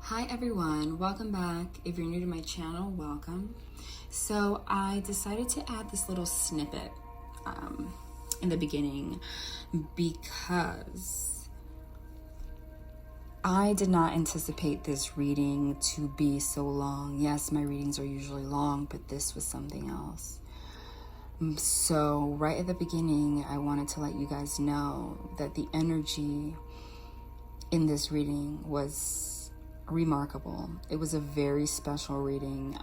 Hi everyone, welcome back. If you're new to my channel, welcome. So I decided to add this little snippet in the beginning because I did not anticipate this reading to be so long. Yes, my readings are usually long, but this was something else. So right at the beginning, I wanted to let you guys know that the energy in this reading was remarkable. It was a very special reading.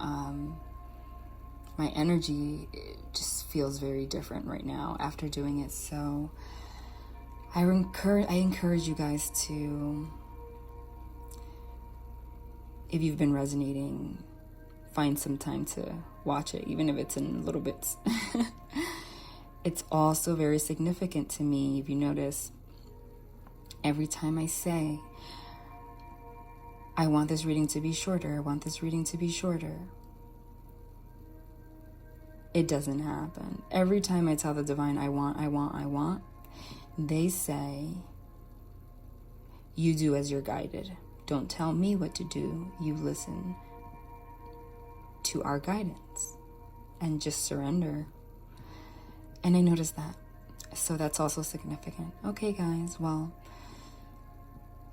My energy just feels very different right now after doing it. So I encourage you guys to, if you've been resonating, find some time to watch it, even if it's in little bits. It's also very significant to me. If you notice, every time I say, I want this reading to be shorter, I want this reading to be shorter, it doesn't happen. Every time I tell the divine, I want, they say, you do as you're guided. Don't tell me what to do. You listen to our guidance and just surrender. And I noticed that. So that's also significant. Okay, guys, well,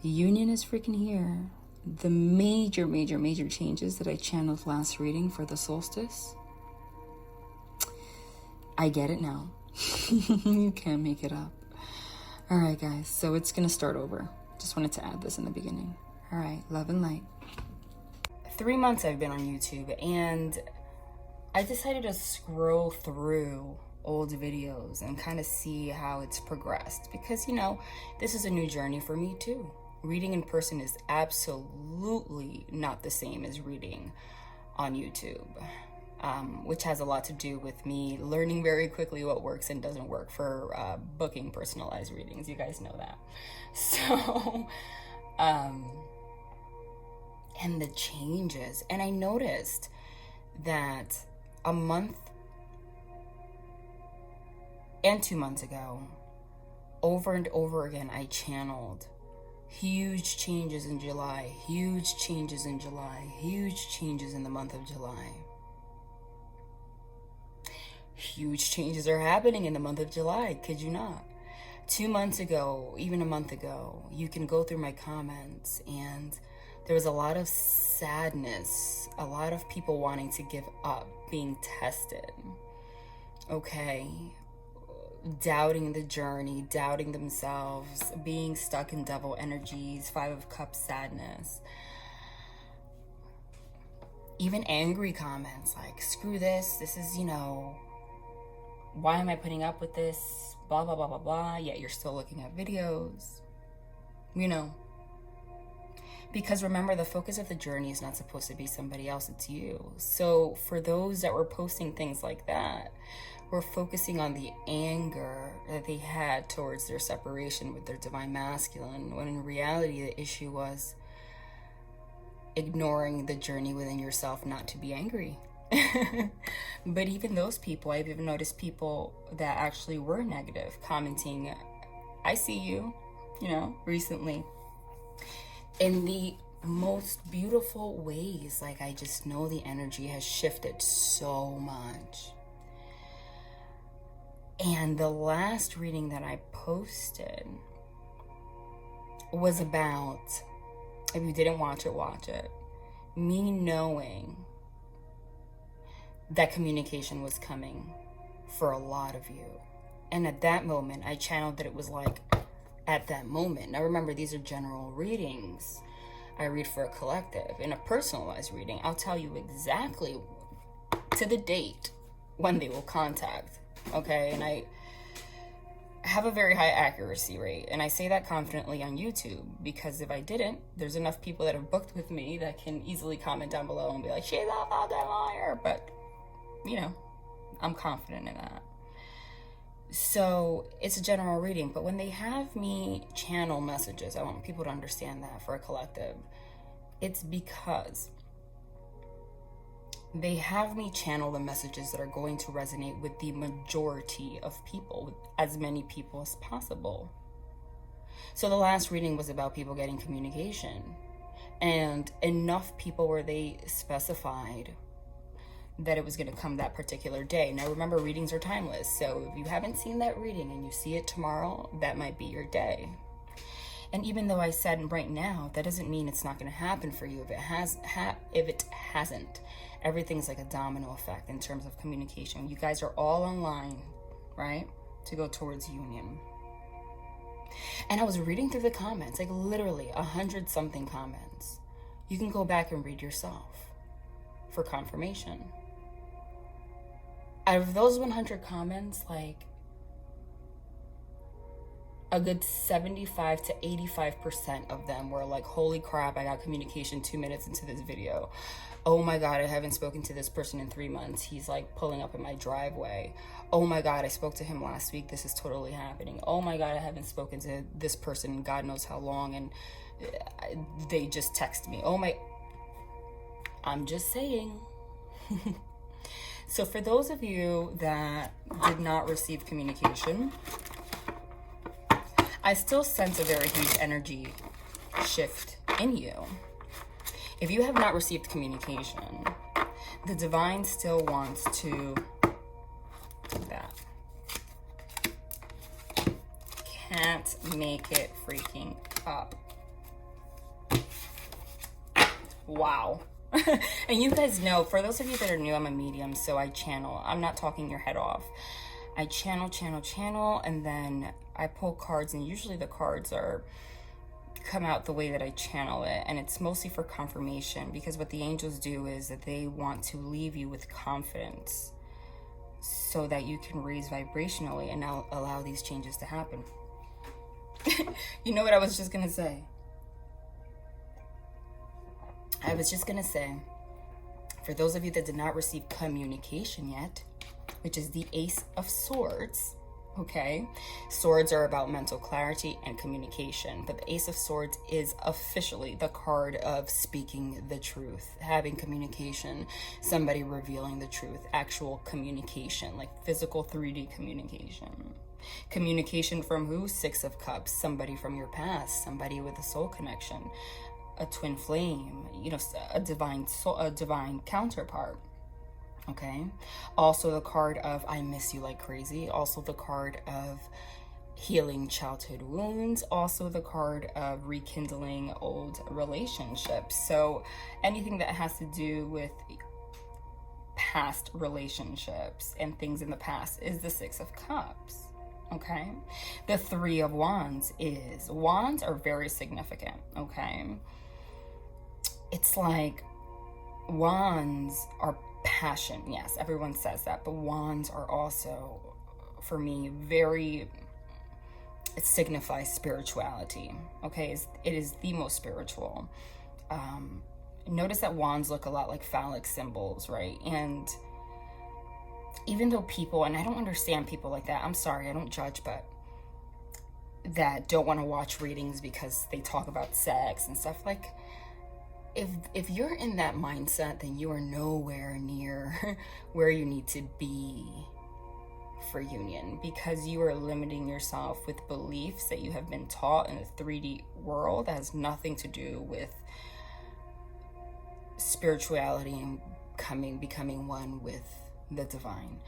union is freaking here. The major changes that I channeled last reading for the solstice, I get it now. You can't make it up. All right, guys, so it's gonna start over. Just wanted to add this in the beginning. All right, love and light. 3 months I've been on YouTube, and I decided to scroll through old videos and kind of see how it's progressed, because this is a new journey for me too. Reading in person is absolutely not the same as reading on YouTube, which has a lot to do with me learning very quickly what works and doesn't work for booking personalized readings. You guys know that. So, and the changes. And I noticed that a month and 2 months ago, over and over again, I channeled huge changes in July, huge changes in July, huge changes in the month of July. Huge changes are happening in the month of July, kid you not. 2 months ago, even a month ago, you can go through my comments, and there was a lot of sadness, a lot of people wanting to give up, being tested, okay? Doubting the journey, doubting themselves, being stuck in devil energies, 5 of Cups sadness. Even angry comments like, screw this, this is, why am I putting up with this, blah, blah, blah, blah, blah, yet you're still looking at videos, Because remember, the focus of the journey is not supposed to be somebody else, it's you. So for those that were posting things like that, were focusing on the anger that they had towards their separation with their divine masculine, when in reality the issue was ignoring the journey within yourself not to be angry. But even those people, I've even noticed people that actually were negative commenting, I see you, recently, in the most beautiful ways. Like, I just know the energy has shifted so much. And the last reading that I posted was about, if you didn't watch it, watch it, me knowing that communication was coming for a lot of you. And at that moment, I channeled that it was like, at that moment. Now remember, these are general readings. I read for a collective. In a personalized reading, I'll tell you exactly to the date when they will contact. Okay, and I have a very high accuracy rate, and I say that confidently on YouTube, because if I didn't, there's enough people that have booked with me that can easily comment down below and be like, she's a fucking liar. But I'm confident in that. So it's a general reading, but when they have me channel messages, I want people to understand that for a collective, it's because they have me channel the messages that are going to resonate with the majority of people, with as many people as possible. So the last reading was about people getting communication. And enough people where they specified that it was going to come that particular day. Now remember, readings are timeless, so if you haven't seen that reading and you see it tomorrow, that might be your day. And even though I said right now, that doesn't mean it's not going to happen for you. If it hasn't, everything's like a domino effect in terms of communication. You guys are all online, right, to go towards union. And I was reading through the comments, like literally 100-something comments. You can go back and read yourself for confirmation. Out of those 100 comments, like a good 75 to 85% of them were like, holy crap, I got communication 2 minutes into this video. Oh my God, I haven't spoken to this person in 3 months. He's like pulling up in my driveway. Oh my God, I spoke to him last week. This is totally happening. Oh my God, I haven't spoken to this person in God knows how long, and they just text me. I'm just saying. So for those of you that did not receive communication, I still sense a very huge energy shift in you. If you have not received communication, the divine still wants to do that. Can't make it freaking up. Wow. And you guys know, for those of you that are new, I'm a medium, so I channel. I'm not talking your head off. I channel, and then I pull cards, and usually the cards come out the way that I channel it, and it's mostly for confirmation, because what the angels do is that they want to leave you with confidence so that you can raise vibrationally and now allow these changes to happen. You know what I was just gonna say? I was just gonna say, for those of you that did not receive communication yet, which is the Ace of Swords, okay? Swords are about mental clarity and communication, but the Ace of Swords is officially the card of speaking the truth, having communication, somebody revealing the truth, actual communication, like physical 3D communication. Communication from who? Six of Cups, somebody from your past, somebody with a soul connection, a twin flame, a divine counterpart. Okay. Also the card of I miss you like crazy. Also the card of healing childhood wounds. Also the card of rekindling old relationships. So anything that has to do with past relationships and things in the past is the Six of Cups. Okay. The Three of Wands are very significant. Okay. It's like wands are passion. Yes, everyone says that, but wands are also, for me, it signifies spirituality. Okay, it is the most spiritual. Notice that wands look a lot like phallic symbols, right? And even though people, and I don't understand people like that, I'm sorry, I don't judge, but that don't want to watch readings because they talk about sex and stuff, like, if you're in that mindset, then you are nowhere near where you need to be for union, because you are limiting yourself with beliefs that you have been taught in the 3D world that has nothing to do with spirituality and becoming one with the divine.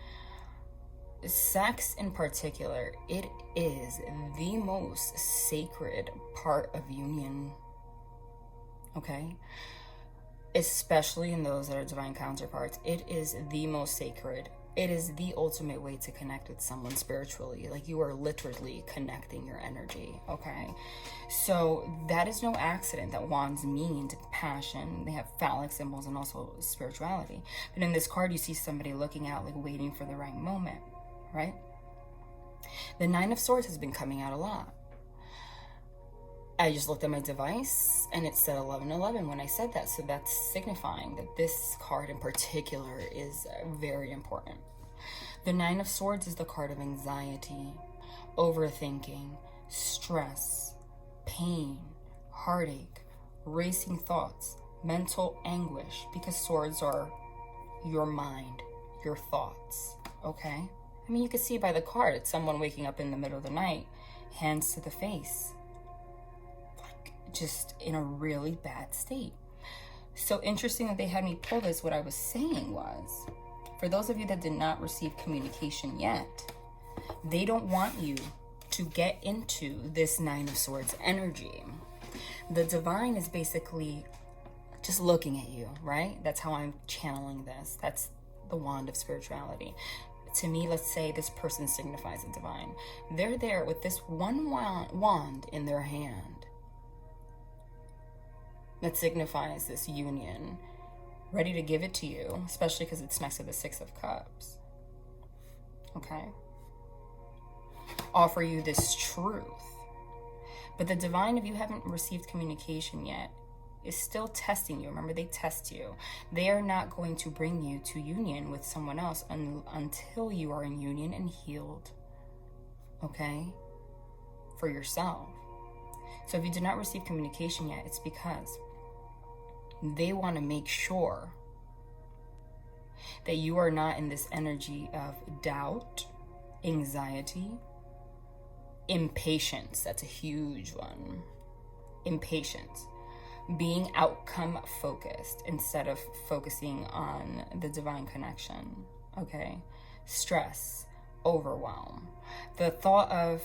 Sex in particular, it is the most sacred part of union. Okay, especially in those that are divine counterparts, it is the most sacred. It is the ultimate way to connect with someone spiritually. Like, you are literally connecting your energy. Okay, so that is no accident that wands mean passion. They have phallic symbols and also spirituality. But in this card, you see somebody looking out, like waiting for the right moment, right? The Nine of Swords has been coming out a lot. I just looked at my device and it said 1111 when I said that. So that's signifying that this card in particular is very important. The Nine of Swords is the card of anxiety, overthinking, stress, pain, heartache, racing thoughts, mental anguish, because swords are your mind, your thoughts, okay? I mean, you can see by the card, it's someone waking up in the middle of the night, hands to the face. just in a really bad state. So interesting that they had me pull this. What I was saying was, for those of you that did not receive communication yet, they don't want you to get into this Nine of Swords energy. The divine is basically just looking at you, right? That's how I'm channeling this. That's the wand of spirituality. To me, let's say this person signifies the divine. They're there with this one wand in their hand that signifies this union, ready to give it to you, especially because it's next to the Six of Cups. Okay? Offer you this truth. But the divine, if you haven't received communication yet, is still testing you. Remember, they test you. They are not going to bring you to union with someone else until you are in union and healed. Okay? For yourself. So if you did not receive communication yet, it's because they want to make sure that you are not in this energy of doubt, anxiety, impatience. That's a huge one. Impatience. Being outcome focused instead of focusing on the divine connection. Okay? Stress, overwhelm. The thought of,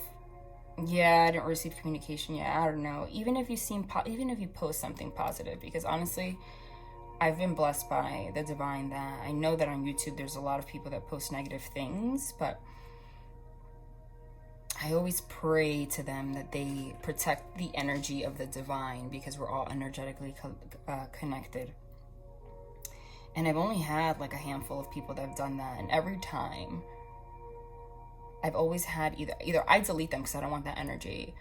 yeah, I didn't receive communication yet. I don't know. Even if you post something positive, because honestly, I've been blessed by the divine that I know that on YouTube there's a lot of people that post negative things, but I always pray to them that they protect the energy of the divine, because we're all energetically connected. And I've only had like a handful of people that have done that, and every time I've always had either I delete them because I don't want that energy,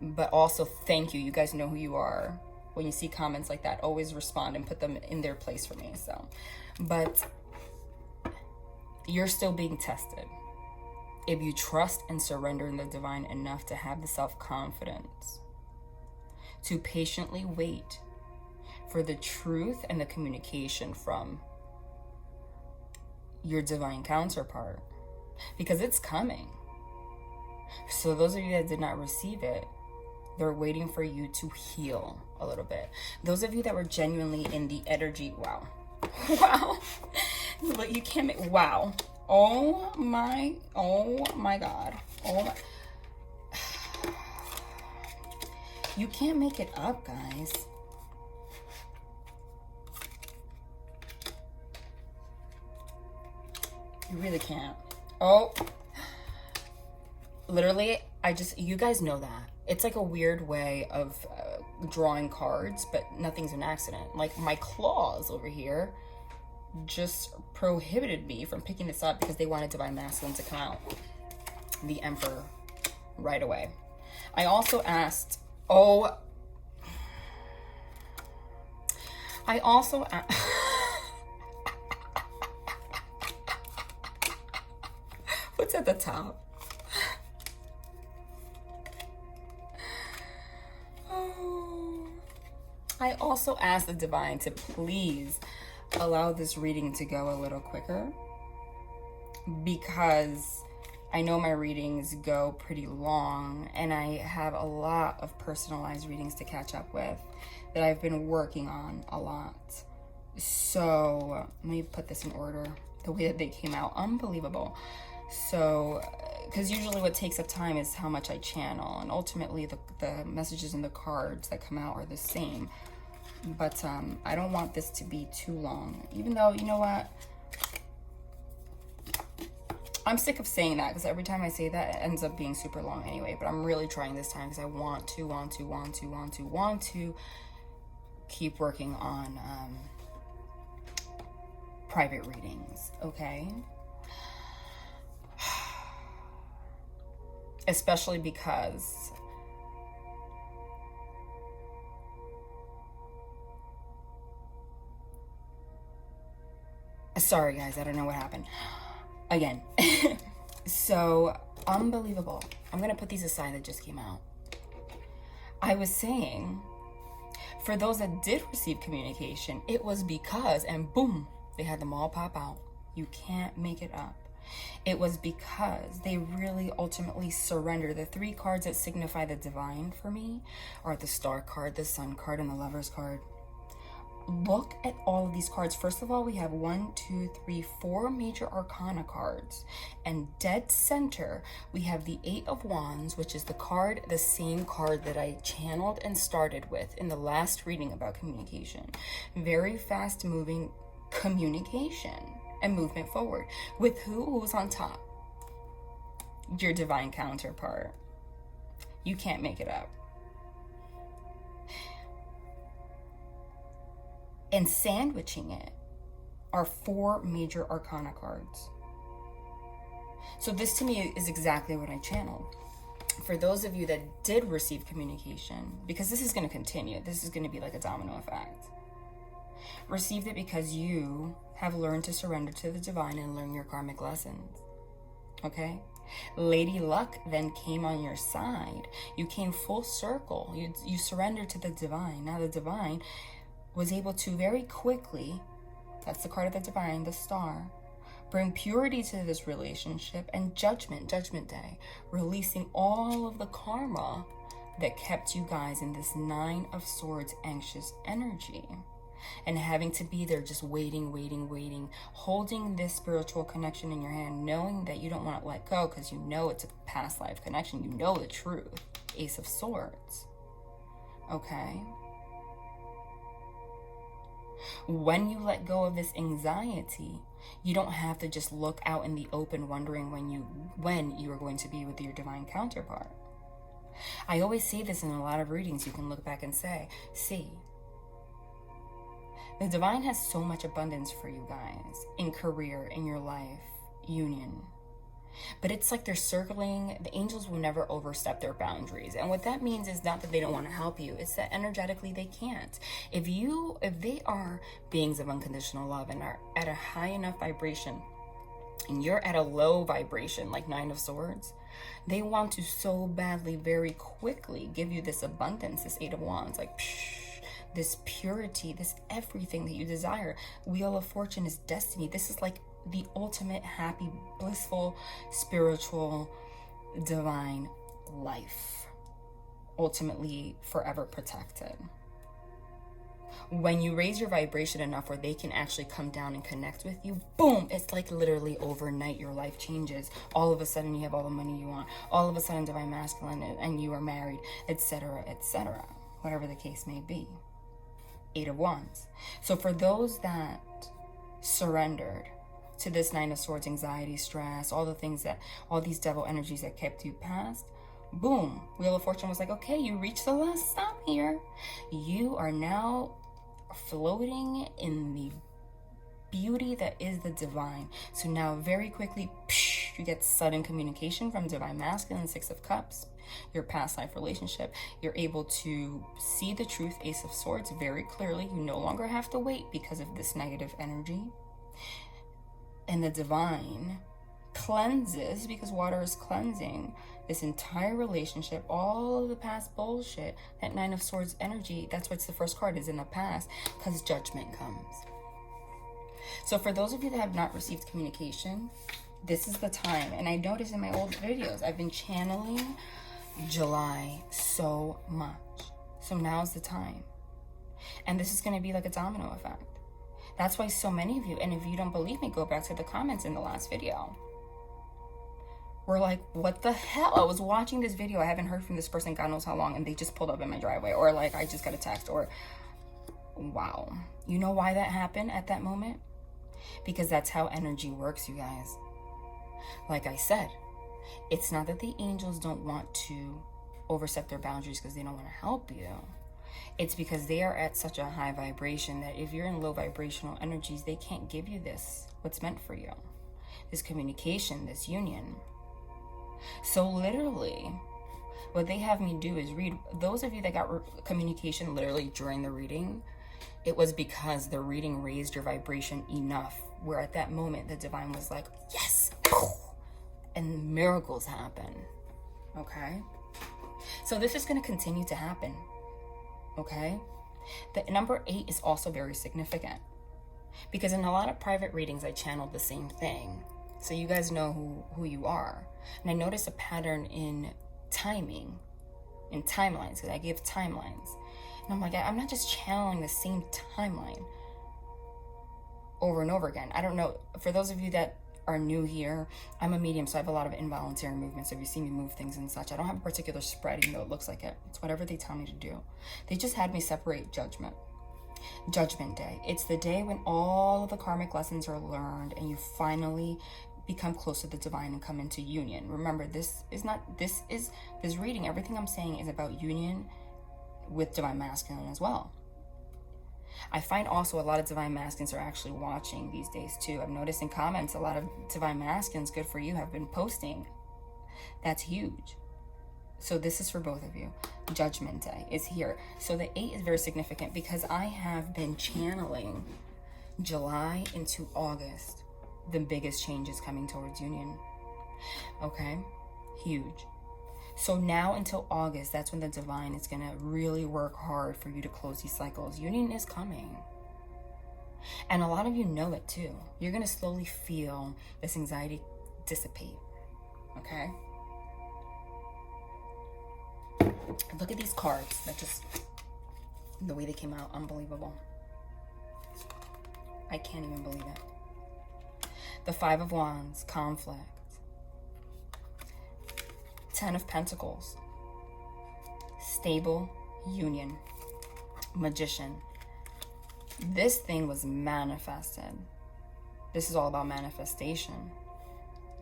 but also thank you. You guys know who you are. When you see comments like that, always respond and put them in their place for me. So, but you're still being tested. If you trust and surrender in the divine enough to have the self-confidence to patiently wait for the truth and the communication from your divine counterpart, because it's coming. So those of you that did not receive it, they're waiting for you to heal a little bit. Those of you that were genuinely in the energy, wow. But you can't make, wow. Oh my God. You can't make it up, guys. You really can't. Oh, literally, you guys know that. It's like a weird way of drawing cards, but nothing's an accident. Like my claws over here just prohibited me from picking this up because they wanted Divine Masculine to come out. The Emperor right away. I also asked, what's at the top? I also asked the divine to please allow this reading to go a little quicker, because I know my readings go pretty long and I have a lot of personalized readings to catch up with that I've been working on a lot. So let me put this in order. The way that they came out, unbelievable. So, because usually what takes up time is how much I channel, and ultimately the messages and the cards that come out are the same. But I don't want this to be too long, even though, you know what, I'm sick of saying that, because every time I say that it ends up being super long anyway. But I'm really trying this time because I want to keep working on private readings, okay? Especially because sorry guys, I don't know what happened again. So unbelievable. I'm gonna put these aside that just came out. I was saying, for those that did receive communication, it was because, and boom, they had them all pop out. You can't make it up. It was because they really ultimately surrender. The 3 cards that signify the divine for me are the Star card, the Sun card, and the Lovers card. Look at all of these cards. First of all, we have 1, 2, 3, 4 major arcana cards. And dead center, we have the 8 of Wands, which is the same card that I channeled and started with in the last reading about communication. Very fast moving communication and movement forward. With who's on top? Your divine counterpart. You can't make it up. And sandwiching it are 4 major arcana cards. So this to me is exactly what I channeled. For those of you that did receive communication, because this is going to continue, this is going to be like a domino effect. Received it because you have learned to surrender to the divine and learn your karmic lessons. Okay? Lady Luck then came on your side. You came full circle. You surrendered to the divine. Now the divine was able to very quickly, that's the card of the divine, the Star, bring purity to this relationship and judgment day, releasing all of the karma that kept you guys in this 9 of Swords anxious energy. And having to be there just waiting, holding this spiritual connection in your hand, knowing that you don't want to let go because you know it's a past life connection. You know the truth. Ace of Swords. Okay? When you let go of this anxiety, you don't have to just look out in the open wondering when you are going to be with your divine counterpart. I always say this in a lot of readings. You can look back and say, see, the divine has so much abundance for you guys in career, in your life, union. But it's like they're circling. The angels will never overstep their boundaries. And what that means is not that they don't want to help you. It's that energetically they can't. If they are beings of unconditional love and are at a high enough vibration, and you're at a low vibration, like 9 of Swords, they want to so badly, very quickly give you this abundance, this 8 of Wands, like this purity, this everything that you desire. Wheel of Fortune is destiny. This is like the ultimate happy, blissful, spiritual, divine life. Ultimately, forever protected. When you raise your vibration enough where they can actually come down and connect with you, boom, it's like literally overnight your life changes. All of a sudden you have all the money you want. All of a sudden divine masculine and you are married, etc., etc. Whatever the case may be. 8 of Wands. So for those that surrendered to this 9 of Swords, anxiety, stress, all the things that, all these devil energies that kept you past, boom, Wheel of Fortune was like, okay, you reached the last stop here. You are now floating in the beauty that is the divine. So now very quickly, you get sudden communication from divine masculine, 6 of Cups, your past life relationship. You're able to see the truth, Ace of Swords, very clearly. You no longer have to wait because of this negative energy. And the divine cleanses, because water is cleansing this entire relationship, all of the past bullshit. That 9 of Swords energy, that's what's the first card, is in the past, because judgment comes. So for those of you that have not received communication, this is the time. And I noticed in my old videos, I've been channeling July so much. So now's the time. And this is going to be like a domino effect. That's why so many of you, and if you don't believe me, go back to the comments in the last video. We're like, what the hell? I was watching this video. I haven't heard from this person God knows how long, and they just pulled up in my driveway. Or like, I just got a text. Or, wow. You know why that happened at that moment? Because that's how energy works, you guys. Like I said, it's not that the angels don't want to overstep their boundaries because they don't want to help you. It's because they are at such a high vibration that if you're in low vibrational energies, they can't give you this, what's meant for you. This communication, this union. So literally, what they have me do is read. Those of you that got communication literally during the reading, it was because the reading raised your vibration enough where at that moment the divine was like, yes, and miracles happen. Okay? So this is going to continue to happen. Okay? The number 8 is also very significant because in a lot of private readings I channeled the same thing. So you guys know who you are. And I noticed a pattern in timing, in timelines, because I give timelines. And I'm like, I'm not just channeling the same timeline over and over again. I don't know. For those of you that are new here, I'm a medium, so I have a lot of involuntary movements. So if you see me move things and such, I don't have a particular spread, even though it looks like it. It's whatever they tell me to do. They just had me separate Judgment Day. It's the day when all of the karmic lessons are learned and you finally become close to the divine and come into union. Remember, this reading, everything I'm saying is about union with divine masculine as well. I find also a lot of divine masculines are actually watching these days too. I've noticed in comments a lot of divine masculines, good for you, have been posting. That's huge. So this is for both of you. Judgment Day is here. So the 8 is very significant because I have been channeling July into August. The biggest change is coming towards union. Okay? Huge. So now until August, that's when the divine is going to really work hard for you to close these cycles. Union is coming. And a lot of you know it too. You're going to slowly feel this anxiety dissipate. Okay? Look at these cards. That just, the way they came out, unbelievable. I can't even believe it. The 5 of Wands, conflict. 10 of Pentacles, stable union. Magician. This thing was manifested. This is all about manifestation.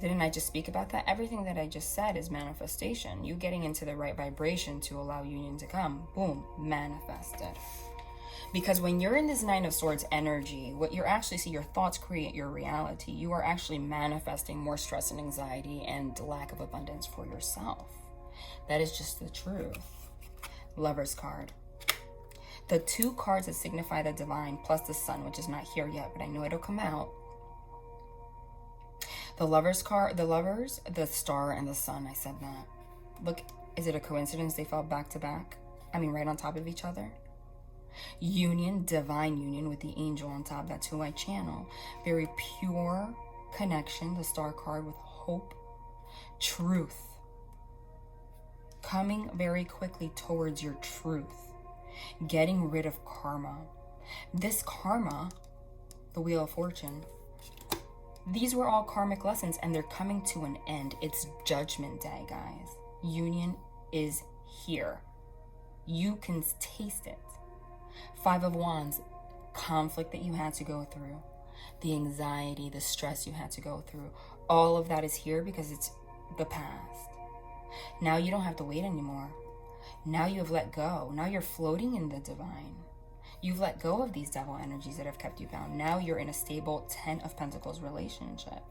Didn't I just speak about that? Everything that I just said is manifestation. You getting into the right vibration to allow union to come. Boom, manifested. Because when you're in this 9 of Swords energy, what you're actually see, your thoughts create your reality. You are actually manifesting more stress and anxiety and lack of abundance for yourself. That is just the truth. Lover's card. The 2 cards that signify the divine plus the sun, which is not here yet, but I know it'll come out. The Lover's card, the star and the sun, I said that. Look, is it a coincidence they fell back to back? I mean, right on top of each other? Union, divine union with the angel on top. That's who I channel. Very pure connection. The star card with hope, truth. Coming very quickly towards your truth. Getting rid of karma. This karma, the Wheel of Fortune, these were all karmic lessons and they're coming to an end. It's Judgment Day, guys. Union is here. You can taste it. 5 of Wands, conflict that you had to go through, the anxiety, the stress you had to go through, all of that is here because it's the past. Now you don't have to wait anymore. Now you have let go. Now you're floating in the divine. You've let go of these devil energies that have kept you bound. Now you're in a stable 10 of Pentacles relationship.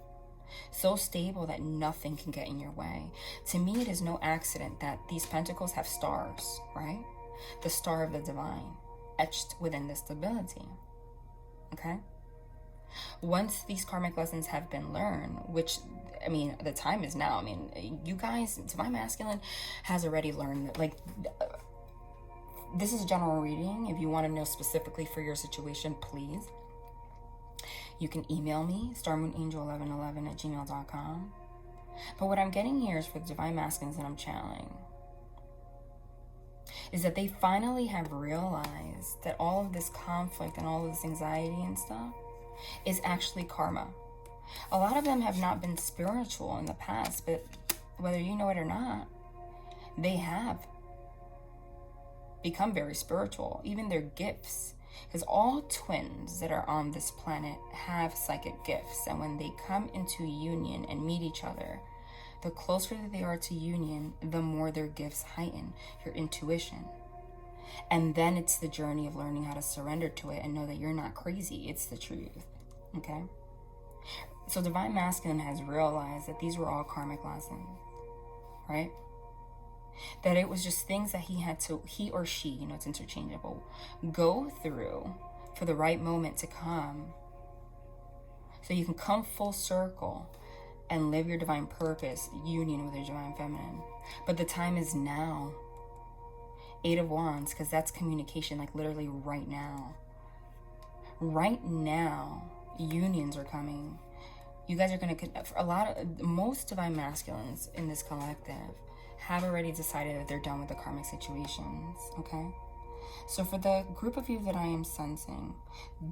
So stable that nothing can get in your way. To me, it is no accident that these pentacles have stars, right? The star of the divine etched within the stability. Okay? Once these karmic lessons have been learned, which, I mean, the time is now. I mean, you guys, divine masculine has already learned that, like, this is a general reading. If you want to know specifically for your situation, please. You can email me, starmoonangel1111@gmail.com. But what I'm getting here is for the divine masculines that I'm channeling, is that they finally have realized that all of this conflict and all of this anxiety and stuff is actually karma. A lot of them have not been spiritual in the past, but whether you know it or not, they have become very spiritual. Even their gifts, because all twins that are on this planet have psychic gifts, and when they come into union and meet each other, the closer that they are to union, the more their gifts heighten, your intuition. And then it's the journey of learning how to surrender to it and know that you're not crazy. It's the truth. Okay? So divine masculine has realized that these were all karmic lessons, right? That it was just things that he had to, he or she, you know, it's interchangeable, go through for the right moment to come. So you can come full circle and live your divine purpose, union with your divine feminine. But the time is now. 8 of Wands, because that's communication, like literally right now. Right now, unions are coming. You guys are going to, most divine masculines in this collective have already decided that they're done with the karmic situations, okay? So for the group of you that I am sensing,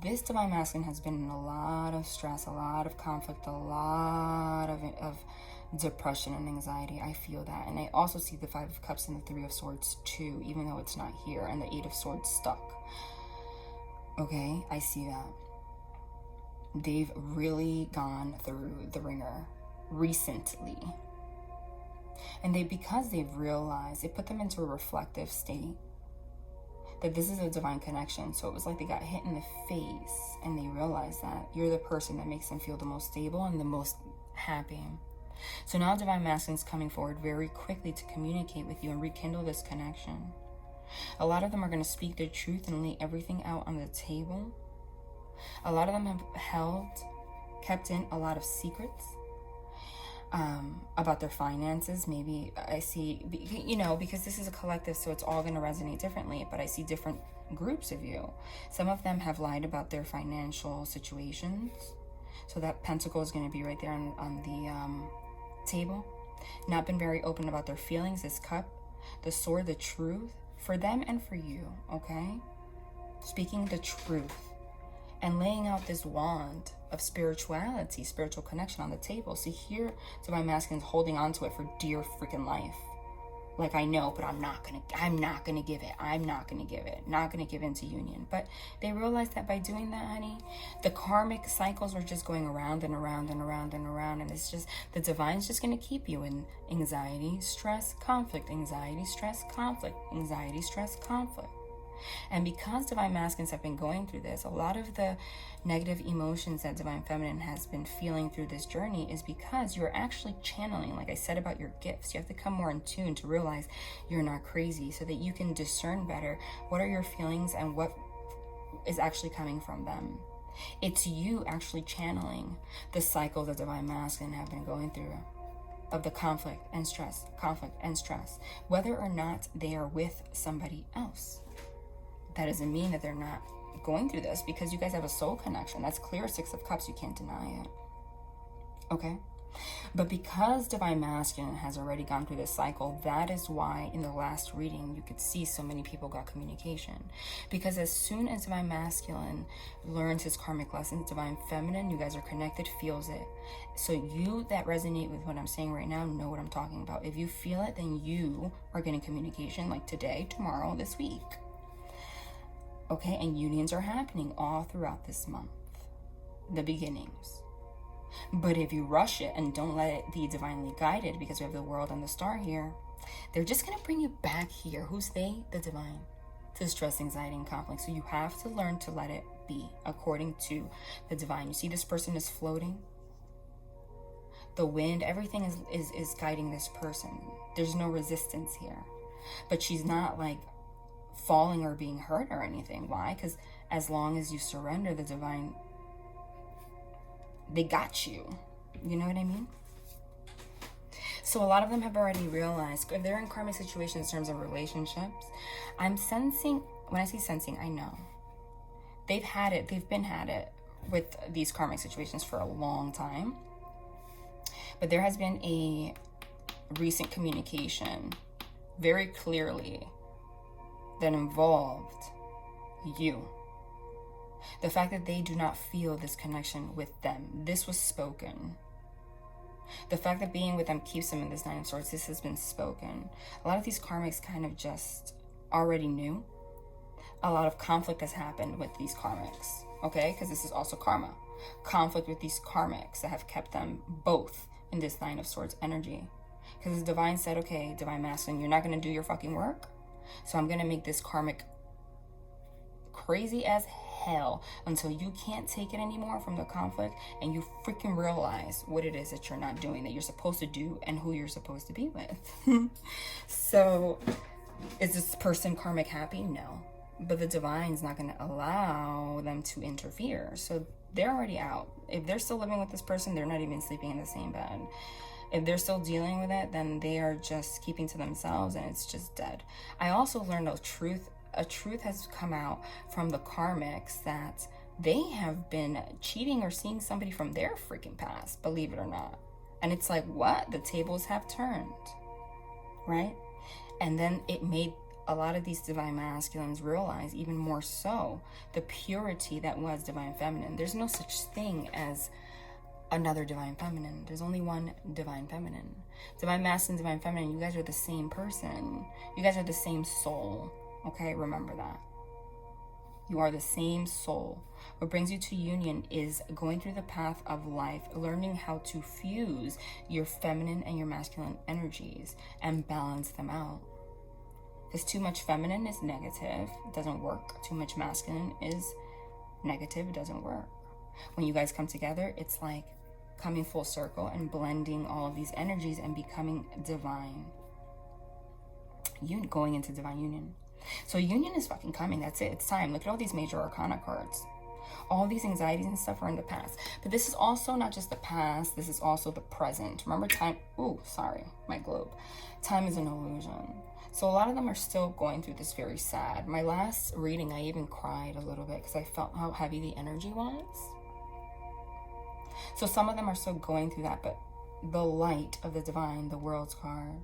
this divine masculine has been in a lot of stress, a lot of conflict, a lot of depression and anxiety. I feel that. And I also see the Five of Cups and the Three of Swords too, even though it's not here, and the Eight of Swords stuck. Okay, I see that. They've really gone through the ringer recently. And because they've realized, it put them into a reflective state that this is a divine connection. So it was like they got hit in the face and they realized that you're the person that makes them feel the most stable and the most happy. So now divine masculine's coming forward very quickly to communicate with you and rekindle this connection. A lot of them are going to speak their truth and lay everything out on the table. A lot of them have kept in a lot of secrets about their finances. Maybe I see, because this is a collective, so it's all going to resonate differently, but I see different groups of you. Some of them have lied about their financial situations. So that pentacle is going to be right there on the table. Not been very open about their feelings. This cup, the sword, the truth, for them and for you, okay? Speaking the truth and laying out this wand of spirituality, spiritual connection on the table. So here, divine masculine's holding on to it for dear freaking life. Like, I know, but I'm not gonna give it. Not gonna give into union. But they realized that by doing that, honey, the karmic cycles are just going around and around and around and around. And it's just, the divine's just gonna keep you in anxiety, stress, conflict, anxiety, stress, conflict, anxiety, stress, conflict. And because divine masculines have been going through this, a lot of the negative emotions that divine feminine has been feeling through this journey is because you're actually channeling, like I said about your gifts. You have to come more in tune to realize you're not crazy, so that you can discern better what are your feelings and what is actually coming from them. It's you actually channeling the cycle that divine masculine have been going through of the conflict and stress, whether or not they are with somebody else. That doesn't mean that they're not going through this, because you guys have a soul connection. That's clear. Six of Cups, you can't deny it. Okay? But because divine masculine has already gone through this cycle, that is why in the last reading you could see so many people got communication. Because as soon as divine masculine learns his karmic lessons, divine feminine, you guys are connected, feels it. So you that resonate with what I'm saying right now know what I'm talking about. If you feel it, then you are getting communication like today, tomorrow, this week. Okay, and unions are happening all throughout this month, the beginnings. But if you rush it and don't let it be divinely guided, because we have the world and the star here, they're just going to bring you back here. Who's they? The divine. To stress, anxiety, and conflict. So you have to learn to let it be according to the divine. You see this person is floating? The wind, everything is guiding this person. There's no resistance here. But she's not like falling or being hurt or anything. Why? Because as long as you surrender, the divine, they got you. You know what I mean? So a lot of them have already realized, if they're in karmic situations in terms of relationships, I'm sensing, when I say sensing, I know. They've been had it with these karmic situations for a long time. But there has been a recent communication very clearly that involved you. The fact that they do not feel this connection with them. This was spoken. The fact that being with them keeps them in this Nine of Swords. This has been spoken. A lot of these karmics kind of just already knew. A lot of conflict has happened with these karmics. Okay? Because this is also karma. Conflict with these karmics that have kept them both in this Nine of Swords energy. Because the divine said, okay, divine masculine, you're not going to do your fucking work. So I'm going to make this karmic crazy as hell until you can't take it anymore from the conflict and you freaking realize what it is that you're not doing, that you're supposed to do, and who you're supposed to be with. So is this person karmic happy? No. But the divine's not going to allow them to interfere. So they're already out. If they're still living with this person, they're not even sleeping in the same bed. If they're still dealing with it, then they are just keeping to themselves and it's just dead. I also learned a truth has come out from the karmics that they have been cheating or seeing somebody from their freaking past, believe it or not. And it's like, what? The tables have turned, right? And then it made a lot of these divine masculines realize even more so the purity that was divine feminine. There's no such thing as another divine feminine. There's only one divine feminine. Divine masculine, divine feminine, you guys are the same person. You guys are the same soul. Okay, remember that. You are the same soul. What brings you to union is going through the path of life, learning how to fuse your feminine and your masculine energies and balance them out. Because too much feminine is negative, it doesn't work. Too much masculine is negative, it doesn't work. When you guys come together, it's like coming full circle and blending all of these energies and becoming divine. Going into divine union. So union is fucking coming. That's it. It's time. Look at all these major arcana cards. All these anxieties and stuff are in the past. But this is also not just the past. This is also the present. Remember time. Ooh, sorry. My globe. Time is an illusion. So a lot of them are still going through this very sad. My last reading, I even cried a little bit because I felt how heavy the energy was. So some of them are still going through that. But the light of the divine, the world's card,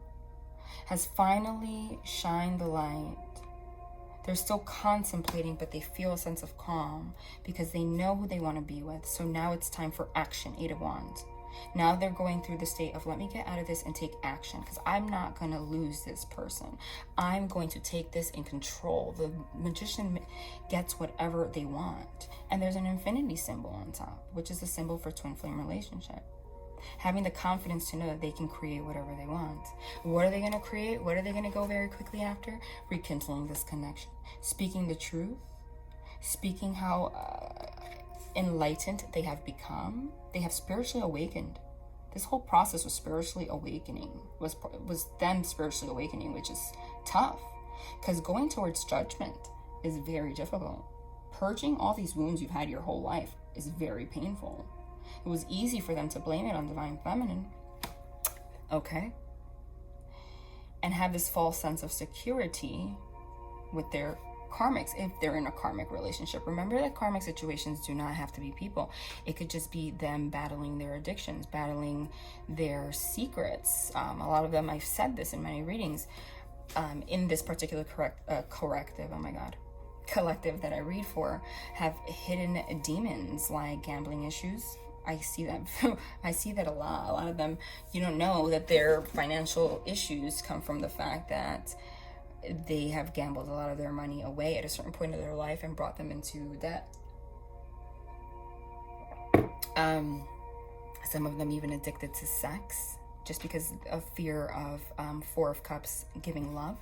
has finally shined the light. They're still contemplating, but they feel a sense of calm because they know who they want to be with. So now it's time for action. 8 of Wands. Now they're going through the state of, let me get out of this and take action, because I'm not going to lose this person. I'm going to take this in control. The magician gets whatever they want. And there's an infinity symbol on top, which is the symbol for twin flame relationship. Having the confidence to know that they can create whatever they want. What are they going to create? What are they going to go very quickly after? Rekindling this connection. Speaking the truth. Speaking how enlightened they have become. They have spiritually awakened. This whole process was spiritually awakening. Was them spiritually awakening, which is tough. Because going towards judgment is very difficult. Purging all these wounds you've had your whole life is very painful. It was easy for them to blame it on divine feminine. Okay. And have this false sense of security with their karmics if they're in a karmic relationship. Remember that karmic situations do not have to be people. It could just be them battling their addictions, battling their secrets. A lot of them, I've said this in many readings, in this particular collective that I read for, have hidden demons like gambling issues. I see that a lot. A lot of them, you don't know that their financial issues come from the fact that they have gambled a lot of their money away at a certain point of their life and brought them into debt. Some of them even addicted to sex just because of fear of 4 of Cups giving love.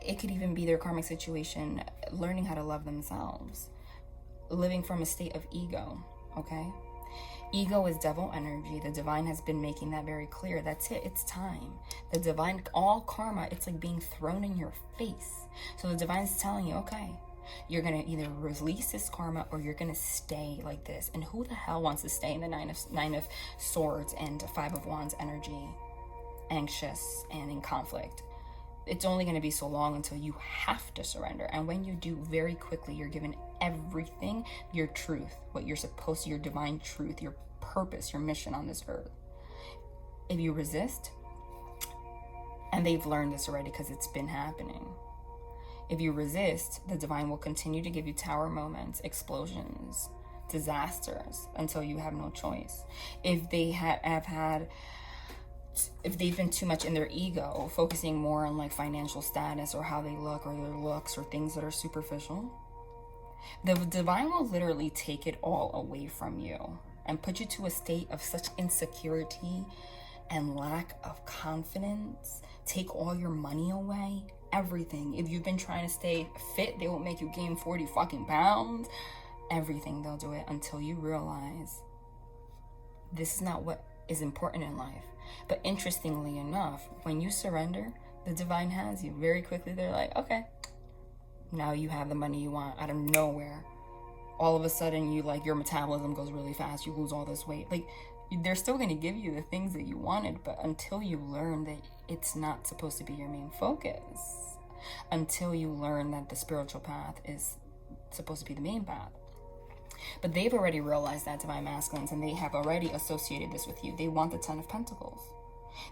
It could even be their karmic situation learning how to love themselves. Living from a state of ego, okay? Ego is devil energy. The divine has been making that very clear. That's it. It's time. The divine, all karma, it's like being thrown in your face. So the divine's telling you, okay, you're going to either release this karma or you're going to stay like this. And who the hell wants to stay in the nine of swords and 5 of wands energy, anxious and in conflict? It's only going to be so long until you have to surrender. And when you do, very quickly, you're given everything, your truth, what you're supposed to, your divine truth, your purpose, your mission on this earth. If you resist, and they've learned this already because it's been happening. If you resist, the divine will continue to give you tower moments, explosions, disasters until you have no choice. If they if they've been too much in their ego, focusing more on like financial status or how they look or their looks or things that are superficial, the divine will literally take it all away from you and put you to a state of such insecurity and lack of confidence, take all your money away, everything. If you've been trying to stay fit, they will make you gain 40 fucking pounds. Everything, they'll do it until you realize this is not what is important in life. But interestingly enough, when you surrender, the divine has you. Very quickly, they're like, okay, now you have the money you want out of nowhere. All of a sudden, your metabolism goes really fast. You lose all this weight. Like, they're still going to give you the things that you wanted, but until you learn that it's not supposed to be your main focus, until you learn that the spiritual path is supposed to be the main path. But they've already realized that, divine masculines, and they have already associated this with you. They want the 10 of Pentacles.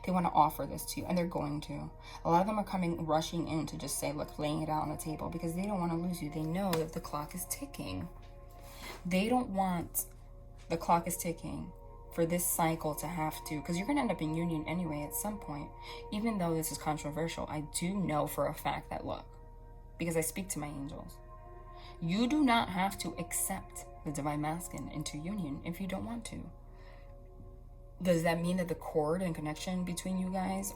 They want to offer this to you, and they're going to. A lot of them are rushing in to just say, look, laying it out on the table, because they don't want to lose you. They know that the clock is ticking. They don't want the clock is ticking for this cycle to have to, because you're going to end up in union anyway at some point. Even though this is controversial, I do know for a fact that, look, because I speak to my angels, you do not have to accept the divine masculine into union if you don't want to. Does that mean that the cord and connection between you guys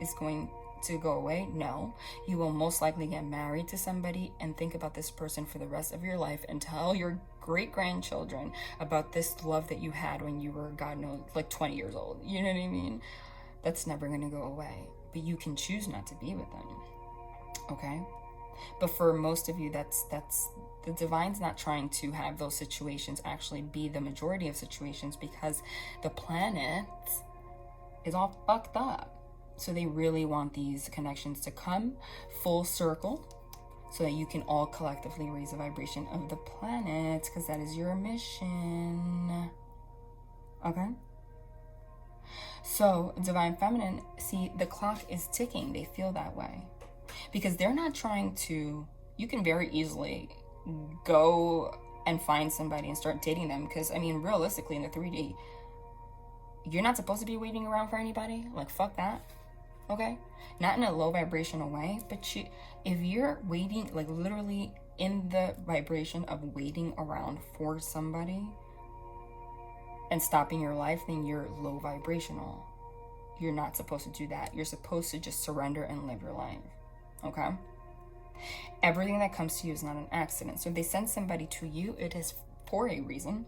is going to go away? No. You will most likely get married to somebody and think about this person for the rest of your life and tell your great-grandchildren about this love that you had when you were, God knows, like 20 years old. You know what I mean? That's never going to go away. But you can choose not to be with them. Okay? But for most of you, that's the divine's not trying to have those situations actually be the majority of situations, because the planet is all fucked up. So they really want these connections to come full circle so that you can all collectively raise the vibration of the planet, because that is your mission. Okay? So divine feminine, see, the clock is ticking. They feel that way because they're not trying to, you can very easily go and find somebody and start dating them, because I mean, realistically, in the 3D, you're not supposed to be waiting around for anybody. Like, fuck that. Okay? Not in a low vibrational way, but if you're waiting, like literally in the vibration of waiting around for somebody and stopping your life, then you're low vibrational. You're not supposed to do that. You're supposed to just surrender and live your life. Okay? Everything that comes to you is not an accident. So if they send somebody to you, it is for a reason.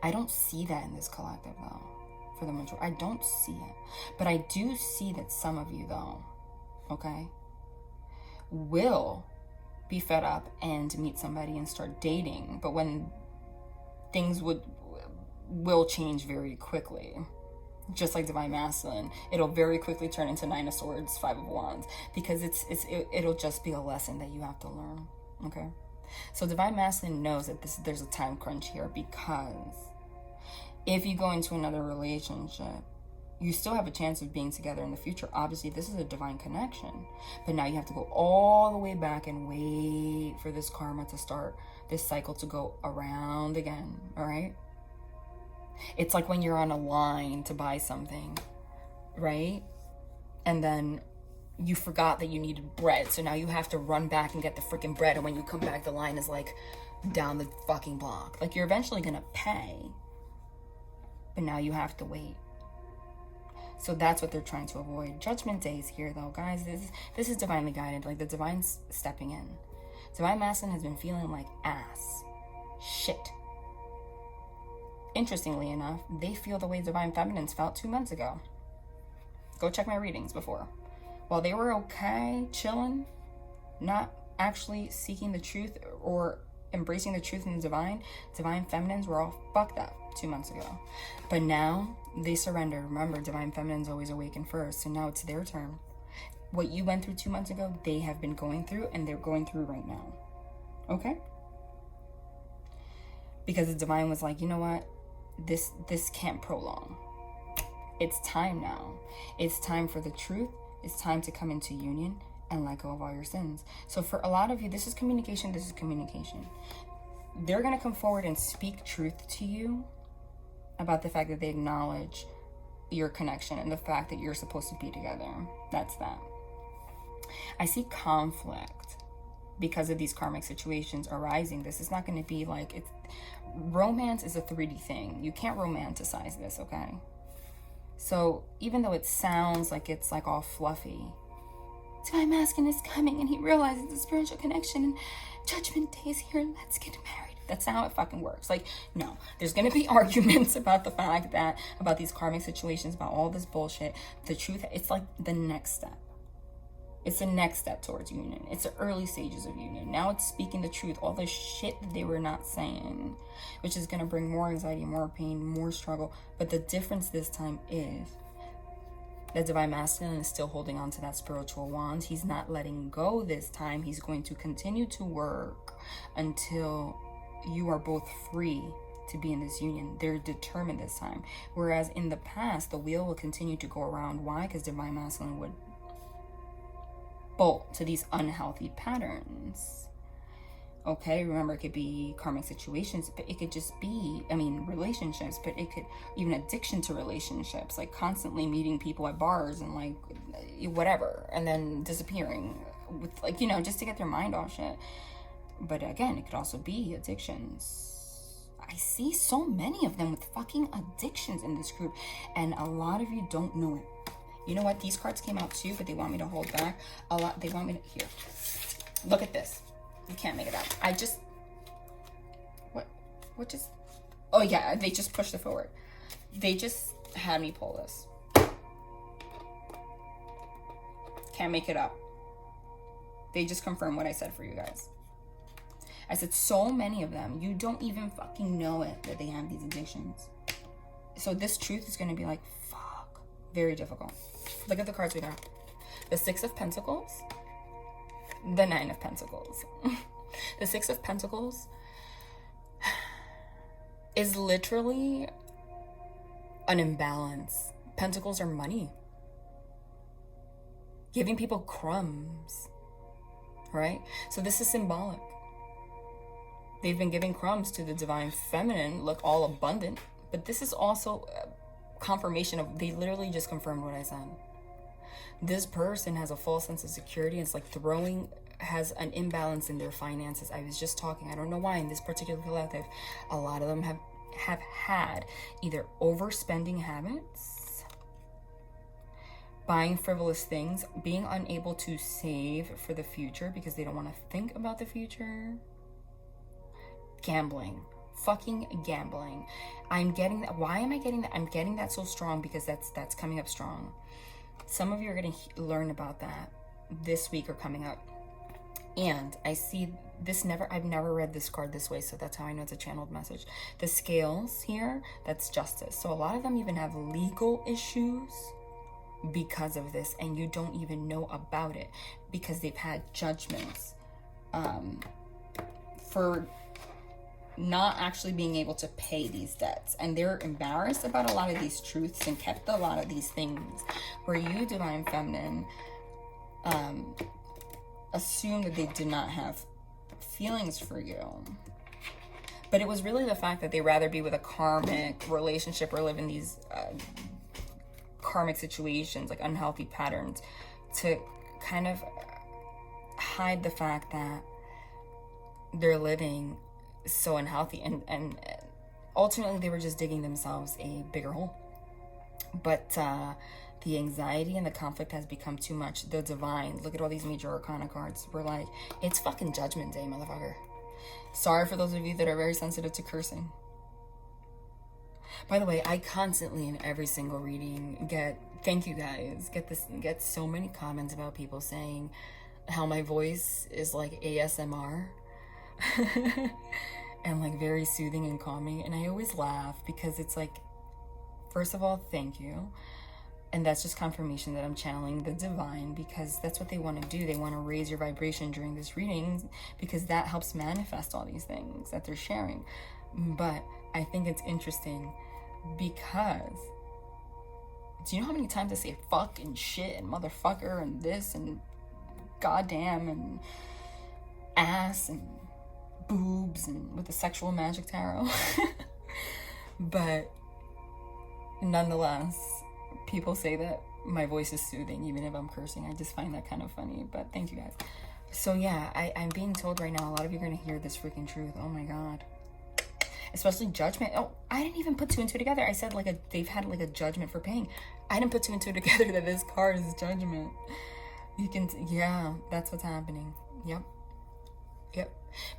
I don't see that in this collective, though, for the majority. I don't see it. But I do see that some of you, though, okay, will be fed up and meet somebody and start dating. But when things will change very quickly. Just like divine masculine, it'll very quickly turn into 9 of Swords, 5 of Wands, because it'll just be a lesson that you have to learn. Okay, so divine masculine knows that there's a time crunch here, because if you go into another relationship, you still have a chance of being together in the future. Obviously, this is a divine connection, but now you have to go all the way back and wait for this karma to start, this cycle to go around again. All right. It's like when you're on a line to buy something, right? And then you forgot that you needed bread. So now you have to run back and get the freaking bread. And when you come back, the line is like down the fucking block. Like, you're eventually going to pay, but now you have to wait. So that's what they're trying to avoid. Judgment Day is here, though, guys. This is divinely guided. Like, the divine's stepping in. Divine masculine has been feeling like ass. Shit. Interestingly enough, they feel the way divine feminines felt 2 months ago. Go check my readings before. While they were okay, chilling, not actually seeking the truth or embracing the truth in the divine feminines were all fucked up 2 months ago. But now they surrender. Remember, divine feminines always awaken first. So now it's their turn. What you went through 2 months ago, they have been going through, and they're going through right now. Okay? Because the divine was like, you know what? This can't prolong. It's time now. It's time for the truth. It's time to come into union and let go of all your sins. So for a lot of you, this is communication. This is communication. They're going to come forward and speak truth to you about the fact that they acknowledge your connection and the fact that you're supposed to be together. That's that. I see conflict because of these karmic situations arising. This is not going to be like, it's romance is a 3D thing. You can't romanticize this, okay? So even though it sounds like it's like all fluffy, divine masculine is coming and he realizes the spiritual connection and judgment day is here and let's get married. That's not how it fucking works. Like, no, there's gonna be arguments about the fact that, about these karmic situations, about all this bullshit. The truth, it's like the next step. It's the next step towards union. It's the early stages of union. Now it's speaking the truth, all the shit that they were not saying, which is going to bring more anxiety, more pain, more struggle. But the difference this time is that divine masculine is still holding on to that spiritual wand. He's not letting go this time. He's going to continue to work until you are both free to be in this union. They're determined this time. Whereas in the past, the wheel will continue to go around. Why? Because Divine Masculine would bolt to these unhealthy patterns. Okay, remember, it could be karmic situations, but it could just be, relationships, but it could even addiction to relationships, like constantly meeting people at bars and like whatever, and then disappearing with like, just to get their mind off shit. But again, it could also be addictions. I see so many of them with fucking addictions in this group, and a lot of you don't know it. You know what? These cards came out too, but they want me to hold back a lot. They want me to, here, look at this. You can't make it out. What just, oh yeah, they just pushed it forward. They just had me pull this. Can't make it up. They just confirmed what I said for you guys. I said so many of them, you don't even fucking know it, that they have these addictions. So this truth is going to be like, fuck, very difficult. Look at the cards we got. The Six of Pentacles, the Nine of Pentacles. The Six of Pentacles is literally an imbalance. Pentacles are money. Giving people crumbs, right? So this is symbolic. They've been giving crumbs to the Divine Feminine, look all abundant, but this is also confirmation of, they literally just confirmed what I said. This person has a false sense of security. It's like has an imbalance in their finances. I was just talking, I don't know why, in this particular collective, a lot of them have had either overspending habits, buying frivolous things, being unable to save for the future because they don't want to think about the future, gambling, fucking gambling. I'm getting that. Why am I getting that? I'm getting that so strong because that's coming up strong. Some of you are going to learn about that this week or coming up. And I see this I've never read this card this way, so that's how I know it's a channeled message. The scales here, that's justice. So a lot of them even have legal issues because of this, and you don't even know about it because they've had judgments for not actually being able to pay these debts, and they're embarrassed about a lot of these truths and kept a lot of these things. Where you, Divine Feminine, assume that they did not have feelings for you, but it was really the fact that they rather be with a karmic relationship or live in these karmic situations, like unhealthy patterns, to kind of hide the fact that they're living so unhealthy, and ultimately they were just digging themselves a bigger hole. But the anxiety and the conflict has become too much. The Divine, look at all these major arcana cards. We're like, it's fucking Judgment Day, motherfucker. Sorry for those of you that are very sensitive to cursing. By the way, I constantly in every single reading thank you guys, get so many comments about people saying how my voice is like ASMR. And like very soothing and calming, and I always laugh because it's like, first of all, thank you, and that's just confirmation that I'm channeling the divine, because that's what they want to do. They want to raise your vibration during this reading because that helps manifest all these things that they're sharing. But I think it's interesting because do you know how many times I say fuck and shit and motherfucker and this and goddamn and ass and boobs and with the sexual magic tarot? But nonetheless, people say that my voice is soothing even if I'm cursing. I just find that kind of funny, but thank you guys. So yeah, I'm being told right now, a lot of you are going to hear this freaking truth. Oh my god. Especially judgment. Oh, I didn't even put two and two together. I said they've had like a judgment for paying. I didn't put two and two together that this card is judgment. You can, yeah, that's what's happening. Yep.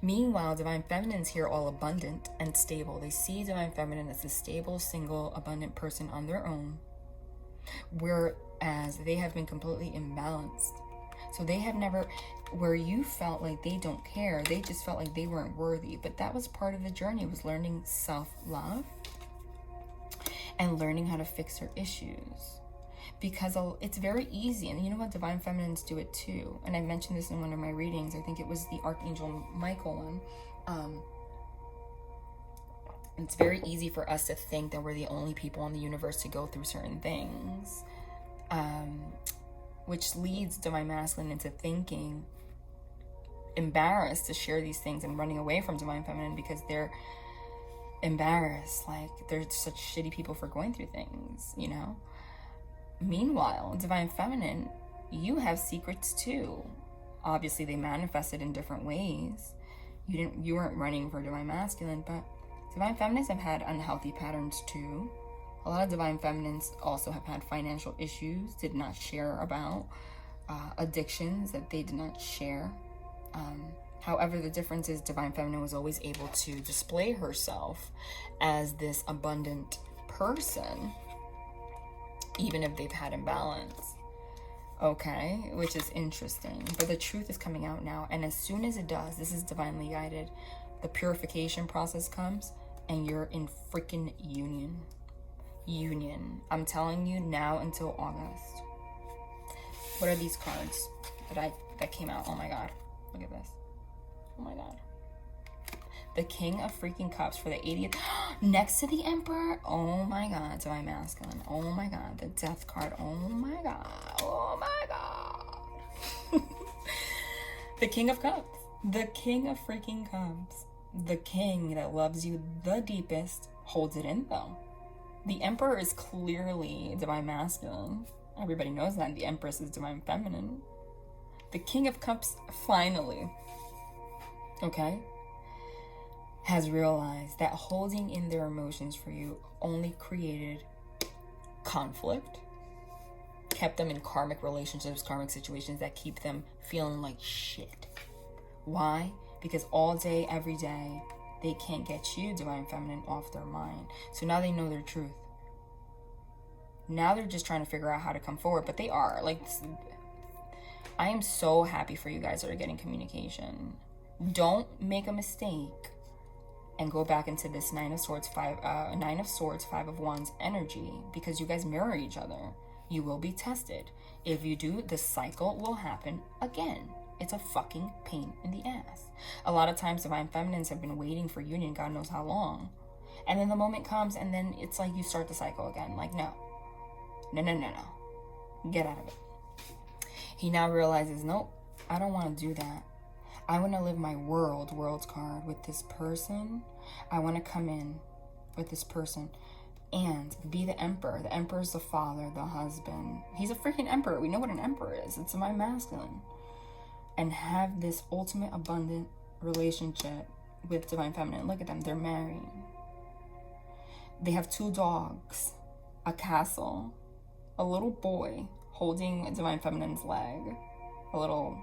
Meanwhile, Divine Feminine's here all abundant and stable. They see Divine Feminine as a stable, single, abundant person on their own, whereas they have been completely imbalanced. So they have never, where you felt like they don't care, they just felt like they weren't worthy. But that was part of the journey, was learning self-love and learning how to fix her issues. because it's very easy. And you know what? Divine feminines do it too. And I mentioned this in one of my readings. I think it was the Archangel Michael one. It's very easy for us to think that we're the only people in the universe to go through certain things, which leads Divine Masculine into thinking embarrassed to share these things and running away from Divine Feminine because they're embarrassed, like they're such shitty people for going through things, you know. Meanwhile, Divine Feminine, you have secrets too. Obviously they manifested in different ways. You weren't running for Divine Masculine, but Divine Feminines have had unhealthy patterns too. A lot of Divine Feminines also have had financial issues, did not share about, addictions that they did not share. However, the difference is Divine Feminine was always able to display herself as this abundant person, even if they've had imbalance. Okay, which is interesting. But the truth is coming out now. And as soon as it does, this is divinely guided, the purification process comes and you're in freaking union. I'm telling you, now until August. What are these cards that came out? Oh my god. Look at this. Oh my god. The King of freaking Cups for the 80th. Next to the Emperor. Oh my god. Divine Masculine. Oh my god. The Death card. Oh my god. Oh my god. The King of Cups. The King of freaking Cups. The king that loves you the deepest holds it in though. The Emperor is clearly Divine Masculine. Everybody knows that. The Empress is Divine Feminine. The King of Cups finally, okay, has realized that holding in their emotions for you only created conflict, kept them in karmic relationships, karmic situations that keep them feeling like shit. Why? Because all day, every day, they can't get you, Divine Feminine, off their mind. So now they know their truth. Now they're just trying to figure out how to come forward, but they are. Like, I am so happy for you guys that are getting communication. Don't make a mistake and go back into this Nine of Swords, Five of Wands energy, because you guys mirror each other. You will be tested. If you do, the cycle will happen again. It's a fucking pain in the ass. A lot of times Divine Feminines have been waiting for union, God knows how long. And then the moment comes and then it's like you start the cycle again. Like, no. Get out of it. He now realizes, nope, I don't want to do that. I want to live my world's card with this person. I want to come in with this person and be the Emperor. The Emperor is the father, the husband. He's a freaking Emperor. We know what an Emperor is. It's my masculine. And have this ultimate abundant relationship with Divine Feminine. Look at them. They're married. They have 2 dogs, a castle, a little boy holding Divine Feminine's leg, a little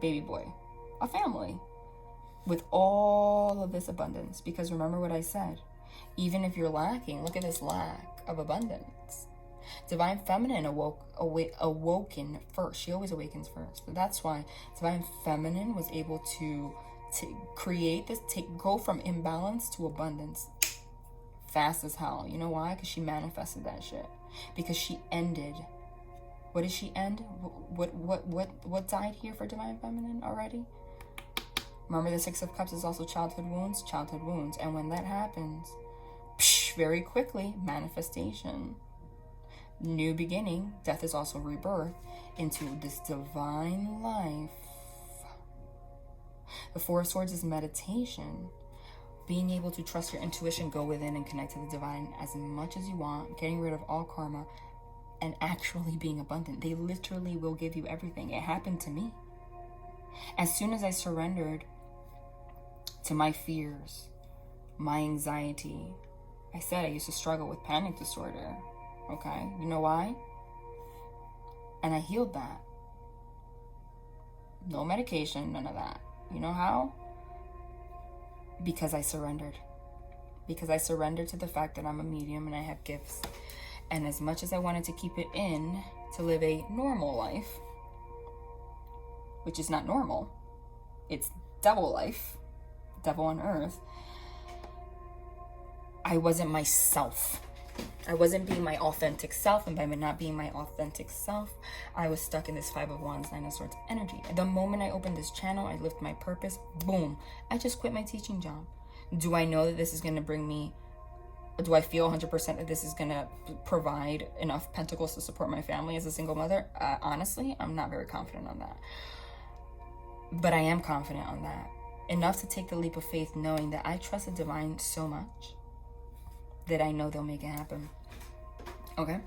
baby boy, a family with all of this abundance. Because remember what I said, even if you're lacking, look at this lack of abundance. Divine Feminine awoken first. She always awakens first. So that's why Divine Feminine was able to create this, go from imbalance to abundance fast as hell. You know why? Because she manifested that shit. Because she ended. What did she end? What died here for Divine Feminine already? Remember, the Six of Cups is also childhood wounds. And when that happens, very quickly, manifestation. New beginning. Death is also rebirth into this divine life. The Four of Swords is meditation. Being able to trust your intuition, go within and connect to the divine as much as you want, getting rid of all karma, and actually being abundant. They literally will give you everything. It happened to me. As soon as I surrendered to my fears, my anxiety, I said I used to struggle with panic disorder. Okay, you know why? And I healed that. No medication, none of that. You know how? Because I surrendered. Because I surrendered to the fact that I'm a medium and I have gifts. And as much as I wanted to keep it in to live a normal life, which is not normal, it's devil life, devil on earth, I wasn't myself I wasn't being my authentic self, and by not being my authentic self, I was stuck in this Five of Wands, Nine of Swords energy. The moment I opened this channel, I lived my purpose, boom, I just quit my teaching job. Do I know that this is going to bring me, do I feel 100% that this is going to provide enough pentacles to support my family as a single mother? Honestly, I'm not very confident on that. But I am confident on that. Enough to take the leap of faith, knowing that I trust the divine so much that I know they'll make it happen. Okay?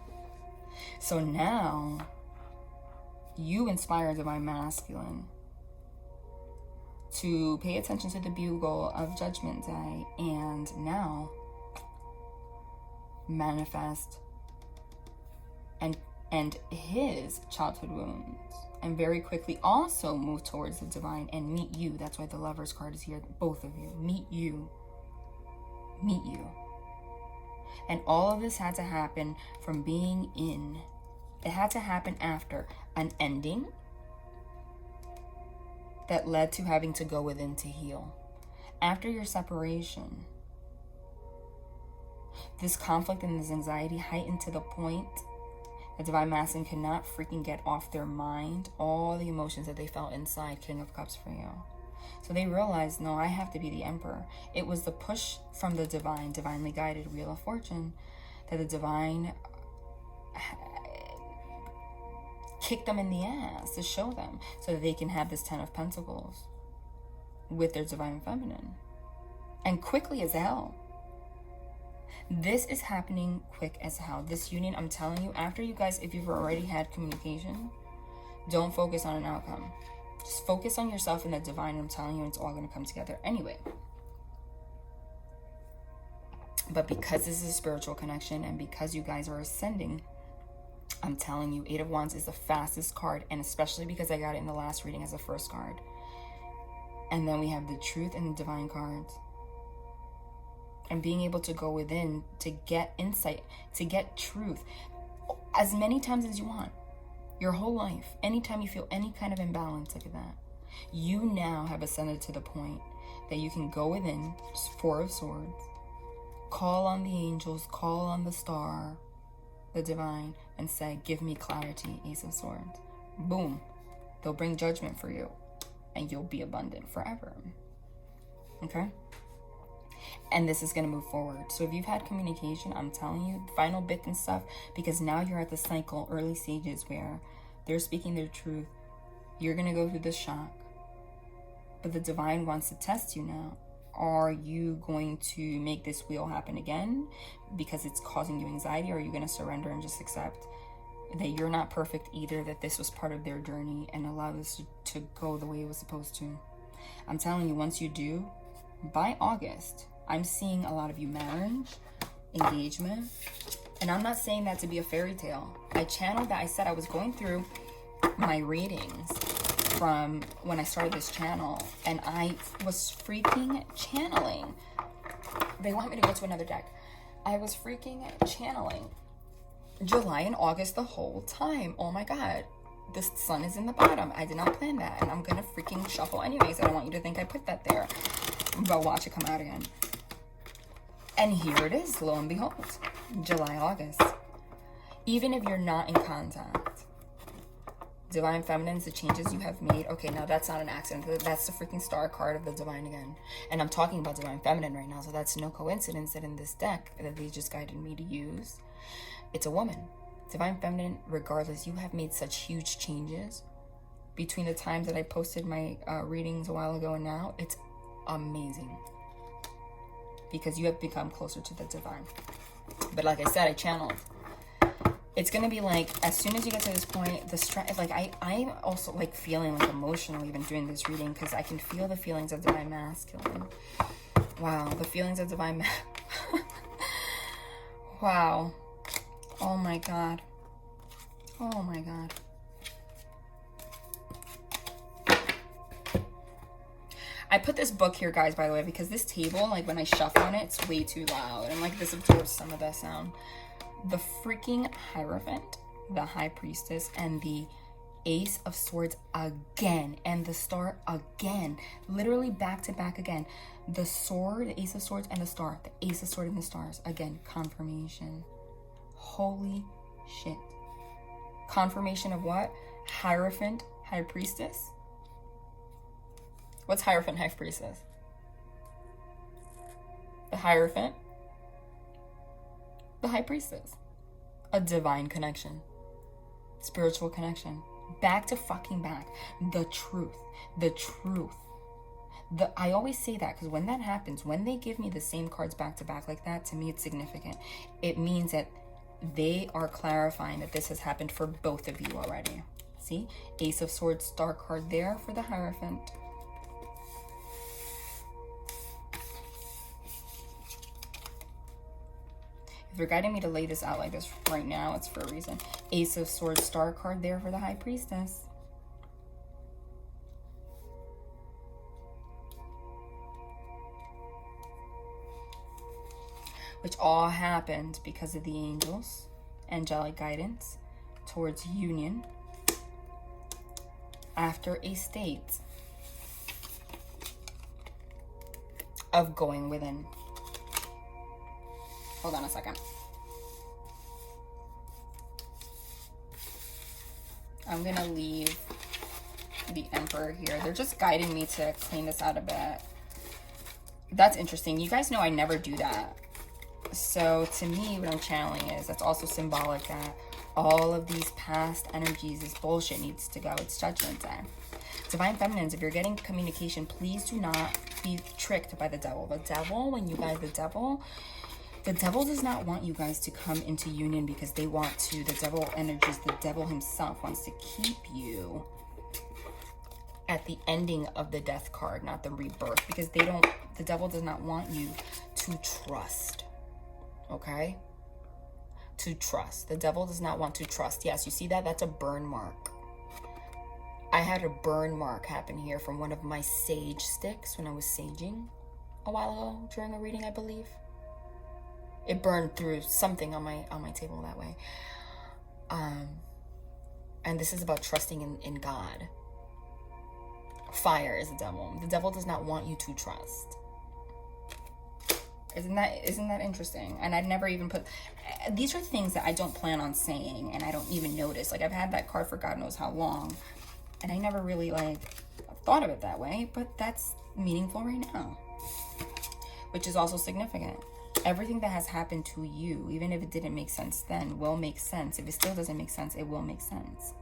So now, you inspire Divine Masculine to pay attention to the bugle of Judgment Day, and now manifest and his childhood wounds, and very quickly also move towards the divine and meet you. That's why the Lovers card is here. Both of you. Meet you. Meet you. And all of this had to happen from being in. It had to happen after an ending that led to having to go within to heal. After your separation, this conflict and this anxiety heightened to the point that Divine Masculine could not freaking get off their mind all the emotions that they felt inside King of Cups for you. So they realized, no, I have to be the Emperor. It was the push from the divine, divinely guided Wheel of Fortune, that the divine kicked them in the ass to show them, so that they can have this Ten of Pentacles with their divine feminine. And quickly as hell. This is happening quick as hell. This union, I'm telling you, after you guys, if you've already had communication, don't focus on an outcome. Just focus on yourself and the divine. I'm telling you, it's all going to come together anyway. But because this is a spiritual connection, and because you guys are ascending, I'm telling you, Eight of Wands is the fastest card, and especially because I got it in the last reading as a first card. And then we have the Truth and the Divine cards. And being able to go within to get insight, to get truth, as many times as you want. Your whole life, anytime you feel any kind of imbalance like that, you now have ascended to the point that you can go within, Four of Swords, call on the angels, call on the star, the divine, and say, give me clarity, Ace of Swords. Boom. They'll bring judgment for you, and you'll be abundant forever. Okay? And this is going to move forward. So if you've had communication, I'm telling you, final bit and stuff, because now you're at the cycle, early stages, where they're speaking their truth. You're going to go through this shock. But the divine wants to test you now. Are you going to make this wheel happen again because it's causing you anxiety? Or are you going to surrender and just accept that you're not perfect either, that this was part of their journey, and allow this to go the way it was supposed to? I'm telling you, once you do, by August, I'm seeing a lot of you marriage, engagement, and I'm not saying that to be a fairy tale. I channeled that. I said I was going through my readings from when I started this channel, and I was freaking channeling. They want me to go to another deck. I was freaking channeling July and August the whole time. Oh my God. The sun is in the bottom. I did not plan that, and I'm gonna freaking shuffle anyways. I don't want you to think I put that there, but watch it come out again. And here it is, lo and behold, July, August. Even if you're not in contact, Divine Feminines, the changes you have made, okay, now that's not an accident. That's the freaking star card of the divine again. And I'm talking about Divine Feminine right now, so that's no coincidence that in this deck that they just guided me to use, it's a woman. Divine Feminine, regardless, you have made such huge changes between the time that I posted my readings a while ago and now. It's amazing. Because you have become closer to the divine. But like I said, I channeled. It's going to be like, as soon as you get to this point, the stress, like I'm also like feeling like emotional even doing this reading, because I can feel the feelings of Divine Masculine. Wow, the feelings of Divine Wow. Oh my God. Oh my God. I put this book here, guys, by the way, because this table, like when I shuffle on it, it's way too loud. And like this absorbs some of that sound. The freaking Hierophant, the High Priestess, and the Ace of Swords again. And the Star again. Literally back to back again. The Sword, the Ace of Swords, and the Star. The Ace of Swords and the Stars. Again, confirmation. Holy shit. Confirmation of what? Hierophant, High Priestess. What's Hierophant, High Priestess? The Hierophant, the High Priestess. A divine connection. Spiritual connection. Back to fucking back. The truth. The truth. I always say that because when that happens, when they give me the same cards back to back like that, to me it's significant. It means that they are clarifying that this has happened for both of you already. See? Ace of Swords, star card there for the Hierophant. If you're guiding me to lay this out like this right now, it's for a reason. Ace of Swords, star card there for the High Priestess. Which all happened because of the angels, angelic guidance towards union after a state of going within. Hold on a second. I'm gonna leave the Emperor here. They're just guiding me to clean this out a bit. That's interesting. You guys know I never do that. So to me, what I'm channeling is that's also symbolic that all of these past energies, this bullshit needs to go. It's judgment day. Divine Feminines, if you're getting communication, please do not be tricked by the devil. The devil does not want you guys to come into union because they want to. The devil energies, the devil himself wants to keep you at the ending of the death card, not the rebirth, because the devil does not want you to trust. Okay? To trust. The devil does not want to trust. Yes, you see that? That's a burn mark. I had a burn mark happen here from one of my sage sticks when I was saging a while ago during a reading, I believe. It burned through something on my table that way. And this is about trusting in God. Fire is the devil. The devil does not want you to trust. Isn't that interesting? And I'd never even put... These are things that I don't plan on saying and I don't even notice. Like, I've had that card for God knows how long. And I never really, thought of it that way. But that's meaningful right now. Which is also significant. Everything that has happened to you, even if it didn't make sense then, will make sense. If it still doesn't make sense, it will make sense.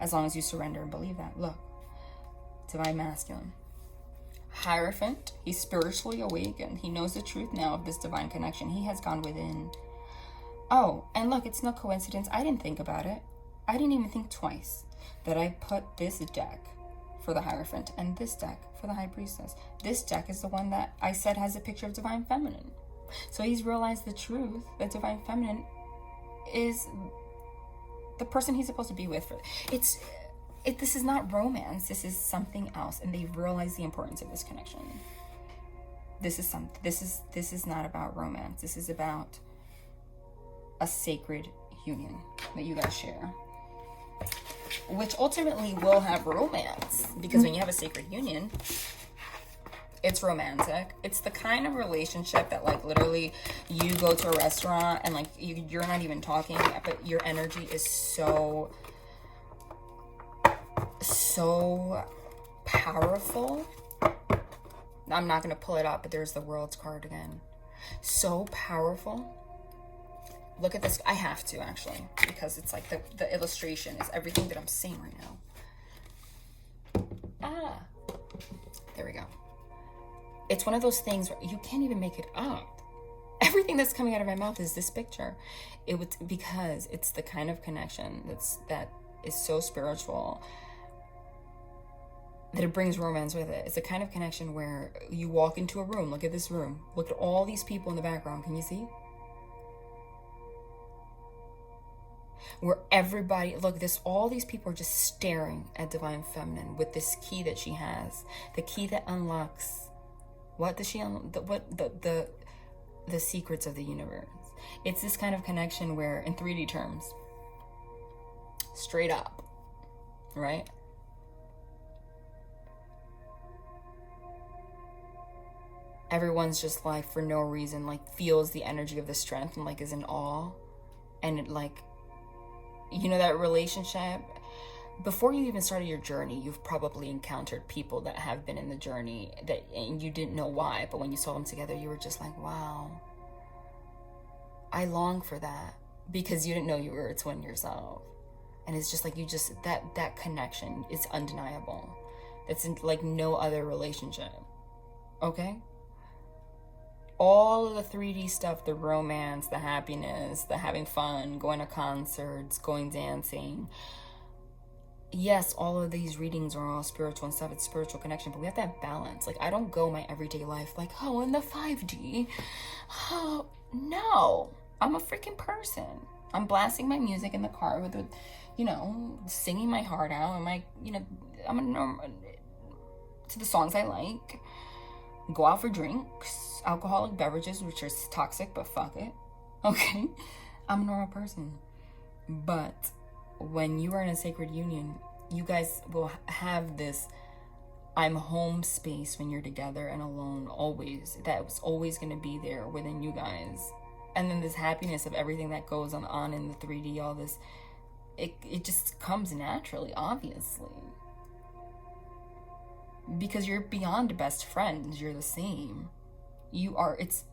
As long as you surrender and believe that. Look. Divine Masculine. Hierophant, he's spiritually awakened. He knows the truth now of this divine connection. He has gone within. Oh, and look, it's no coincidence. I didn't think about it. I didn't even think twice that I put this deck for the Hierophant and this deck for the High Priestess. This deck is the one that I said has a picture of Divine Feminine. So he's realized the truth that Divine Feminine is the person he's supposed to be with. This is not romance. This is something else, and they realize the importance of this connection. This is not about romance. This is about a sacred union that you guys share, which ultimately will have romance, because when you have a sacred union, it's romantic. It's the kind of relationship that, literally you go to a restaurant and you're not even talking, but your energy is so powerful. I'm not going to pull it up, but there's the World's card again. So powerful. Look at this. I have to, actually, because it's the illustration is everything that I'm saying right now. There we go. It's one of those things where you can't even make it up. Everything that's coming out of my mouth is this picture. Because it's the kind of connection that is so spiritual that it brings romance with it. It's the kind of connection where you walk into a room. Look at this room. Look at all these people in the background. Can you see? Where everybody, all these people are just staring at Divine Feminine with this key that she has. The key that unlocks, what does she unlock? The secrets of the universe. It's this kind of connection where, in 3D terms, straight up, right? Everyone's just for no reason, feels the energy of the strength and is in awe And it, like, you know, that relationship, before you even started your journey, you've probably encountered people that have been in the journey that, and you didn't know why, but when you saw them together, you were just like, wow, I long for that, because you didn't know you were a twin yourself. And it's just like, you just, that connection is undeniable. It's in, like, no other relationship. Okay? All of the 3D stuff, the romance, the happiness, the having fun, going to concerts, going dancing. Yes, all of these readings are all spiritual and stuff. It's spiritual connection, but we have to have balance. Like, I don't go my everyday life like, oh, in the 5D. Oh, no. I'm a freaking person. I'm blasting my music in the car with, you know, singing my heart out. And my, you know, I'm a normal, to the songs I like. Go out for drinks, alcoholic beverages, which are toxic, but fuck it. Okay? I'm a normal person. But when you are in a sacred union, you guys will have this I'm home space when you're together and alone, always. That was always going to be there within you guys. And then this happiness of everything that goes on in the 3D, all this, it just comes naturally, obviously. Because you're beyond best friends. You're the same. You are, it's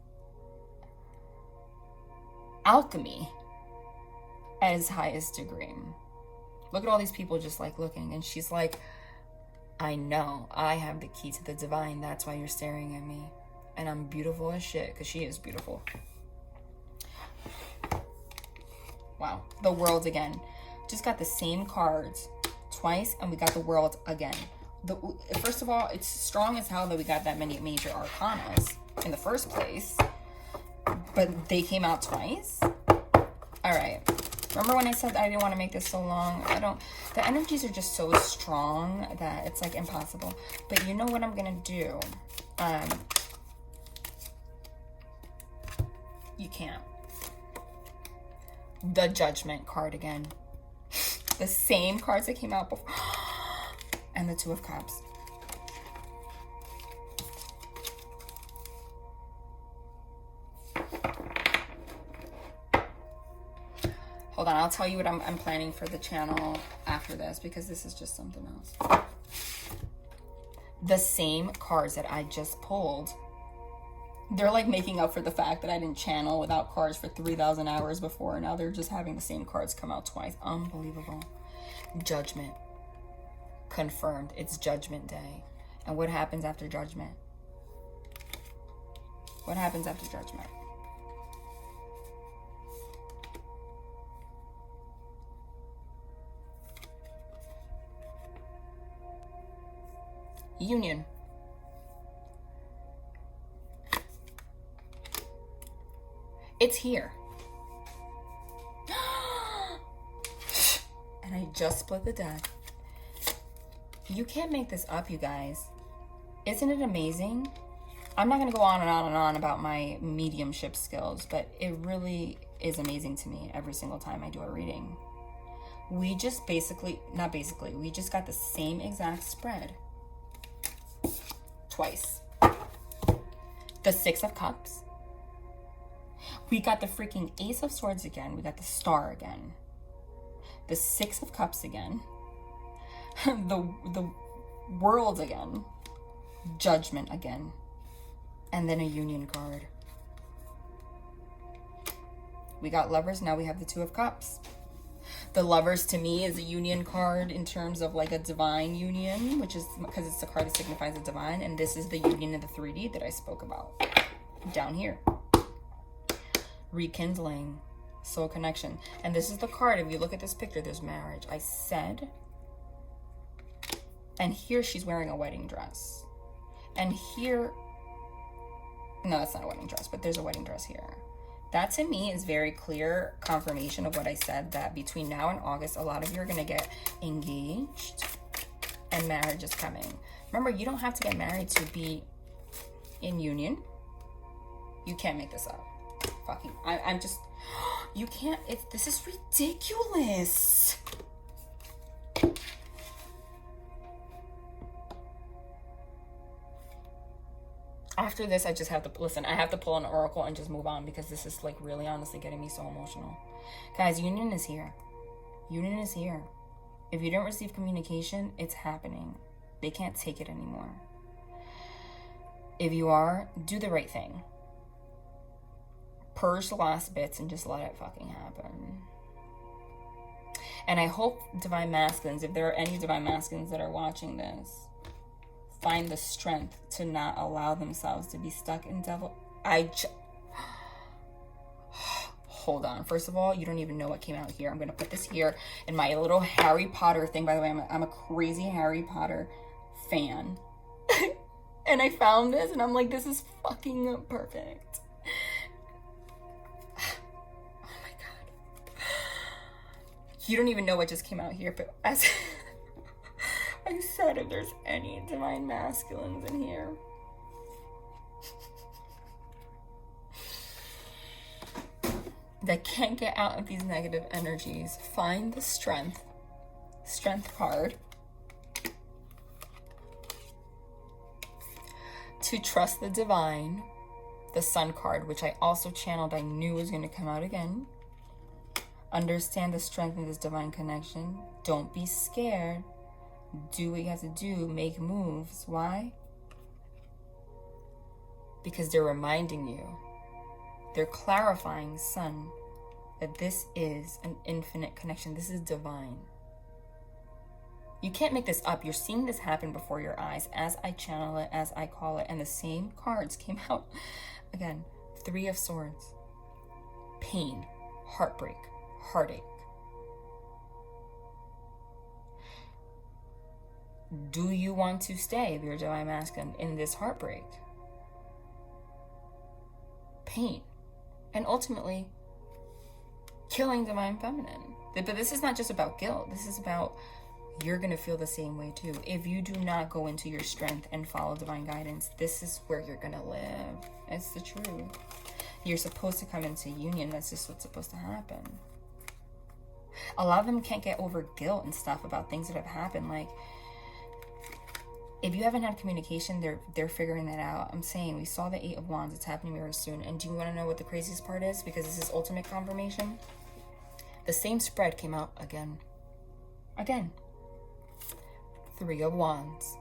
alchemy at its highest degree. Look at all these people just like looking, and she's like, I know, I have the key to the divine. That's why you're staring at me. And I'm beautiful as shit, because she is beautiful. Wow. The World again. Just got the same cards twice, and we got the World again. First of all, it's strong as hell that we got that many major arcanas in the first place, but they came out twice. All right. Remember when I said I didn't want to make this so long? The energies are just so strong that it's like impossible. But you know what I'm going to do? You can't. The Judgment card again. The same cards that came out before. And the Two of Cups. Hold on, I'll tell you what I'm planning for the channel after this, because this is just something else. The same cards that I just pulled, they're like making up for the fact that I didn't channel without cards for 3,000 hours before. Now they're just having the same cards come out twice. Unbelievable. Judgment. Confirmed. It's Judgment Day. And what happens after Judgment? What happens after Judgment? Union. It's here. And I just split the deck. You can't make this up, you guys. Isn't it amazing? I'm not going to go on and on and on about my mediumship skills, but it really is amazing to me every single time I do a reading. We just we just got the same exact spread. Twice. The Six of Cups. We got the freaking Ace of Swords again. We got the Star again. The Six of Cups again. the World again. Judgment again. And then a Union card. We got Lovers. Now we have the Two of Cups. The Lovers to me is a union card in terms of like a divine union, which is because it's the card that signifies the divine. And this is the union of the 3D that I spoke about down here. Rekindling, soul connection. And this is the card. If you look at this picture, there's marriage. I said, and here she's wearing a wedding dress. And here, no, that's not a wedding dress, but there's a wedding dress here. That to me is very clear confirmation of what I said, that between now and August, a lot of you are going to get engaged and marriage is coming. Remember, you don't have to get married to be in union. You can't make this up. Fucking, I'm just, you can't, this is ridiculous. After this, I just have to, listen, I have to pull an oracle and just move on, because this is like really honestly getting me so emotional. Guys, union is here. Union is here. If you don't receive communication, it's happening. They can't take it anymore. If you are, do the right thing. Purge the last bits and just let it fucking happen. And I hope divine masculines, if there are any divine masculines that are watching this, find the strength to not allow themselves to be stuck in devil. Hold on. First of all, you don't even know what came out here. I'm going to put this here in my little Harry Potter thing. By the way, I'm a crazy Harry Potter fan. And I found this and I'm like, this is fucking perfect. Oh my God. You don't even know what just came out here, but as I said, if there's any divine masculines in here, that can't get out of these negative energies, find the strength card, to trust the divine, the sun card, which I also channeled, I knew was going to come out again. Understand the strength of this divine connection. Don't be scared. Do what you have to do. Make moves. Why? Because they're reminding you, they're clarifying, sun, that this is an infinite connection. This is divine. You can't make this up. You're seeing this happen before your eyes as I channel it, as I call it. And the same cards came out. Again, 3 of Swords. Pain, heartbreak, heartache. Do you want to stay, your divine masculine, in this heartbreak? Pain. And ultimately, killing divine feminine. But this is not just about guilt. This is about, you're going to feel the same way too. If you do not go into your strength and follow divine guidance, this is where you're going to live. It's the truth. You're supposed to come into union. That's just what's supposed to happen. A lot of them can't get over guilt and stuff about things that have happened. Like, if you haven't had communication, they're figuring that out. I'm saying, we saw the 8 of Wands. It's happening very soon. And do you want to know what the craziest part is? Because this is ultimate confirmation. The same spread came out again. Again. 3 of Wands.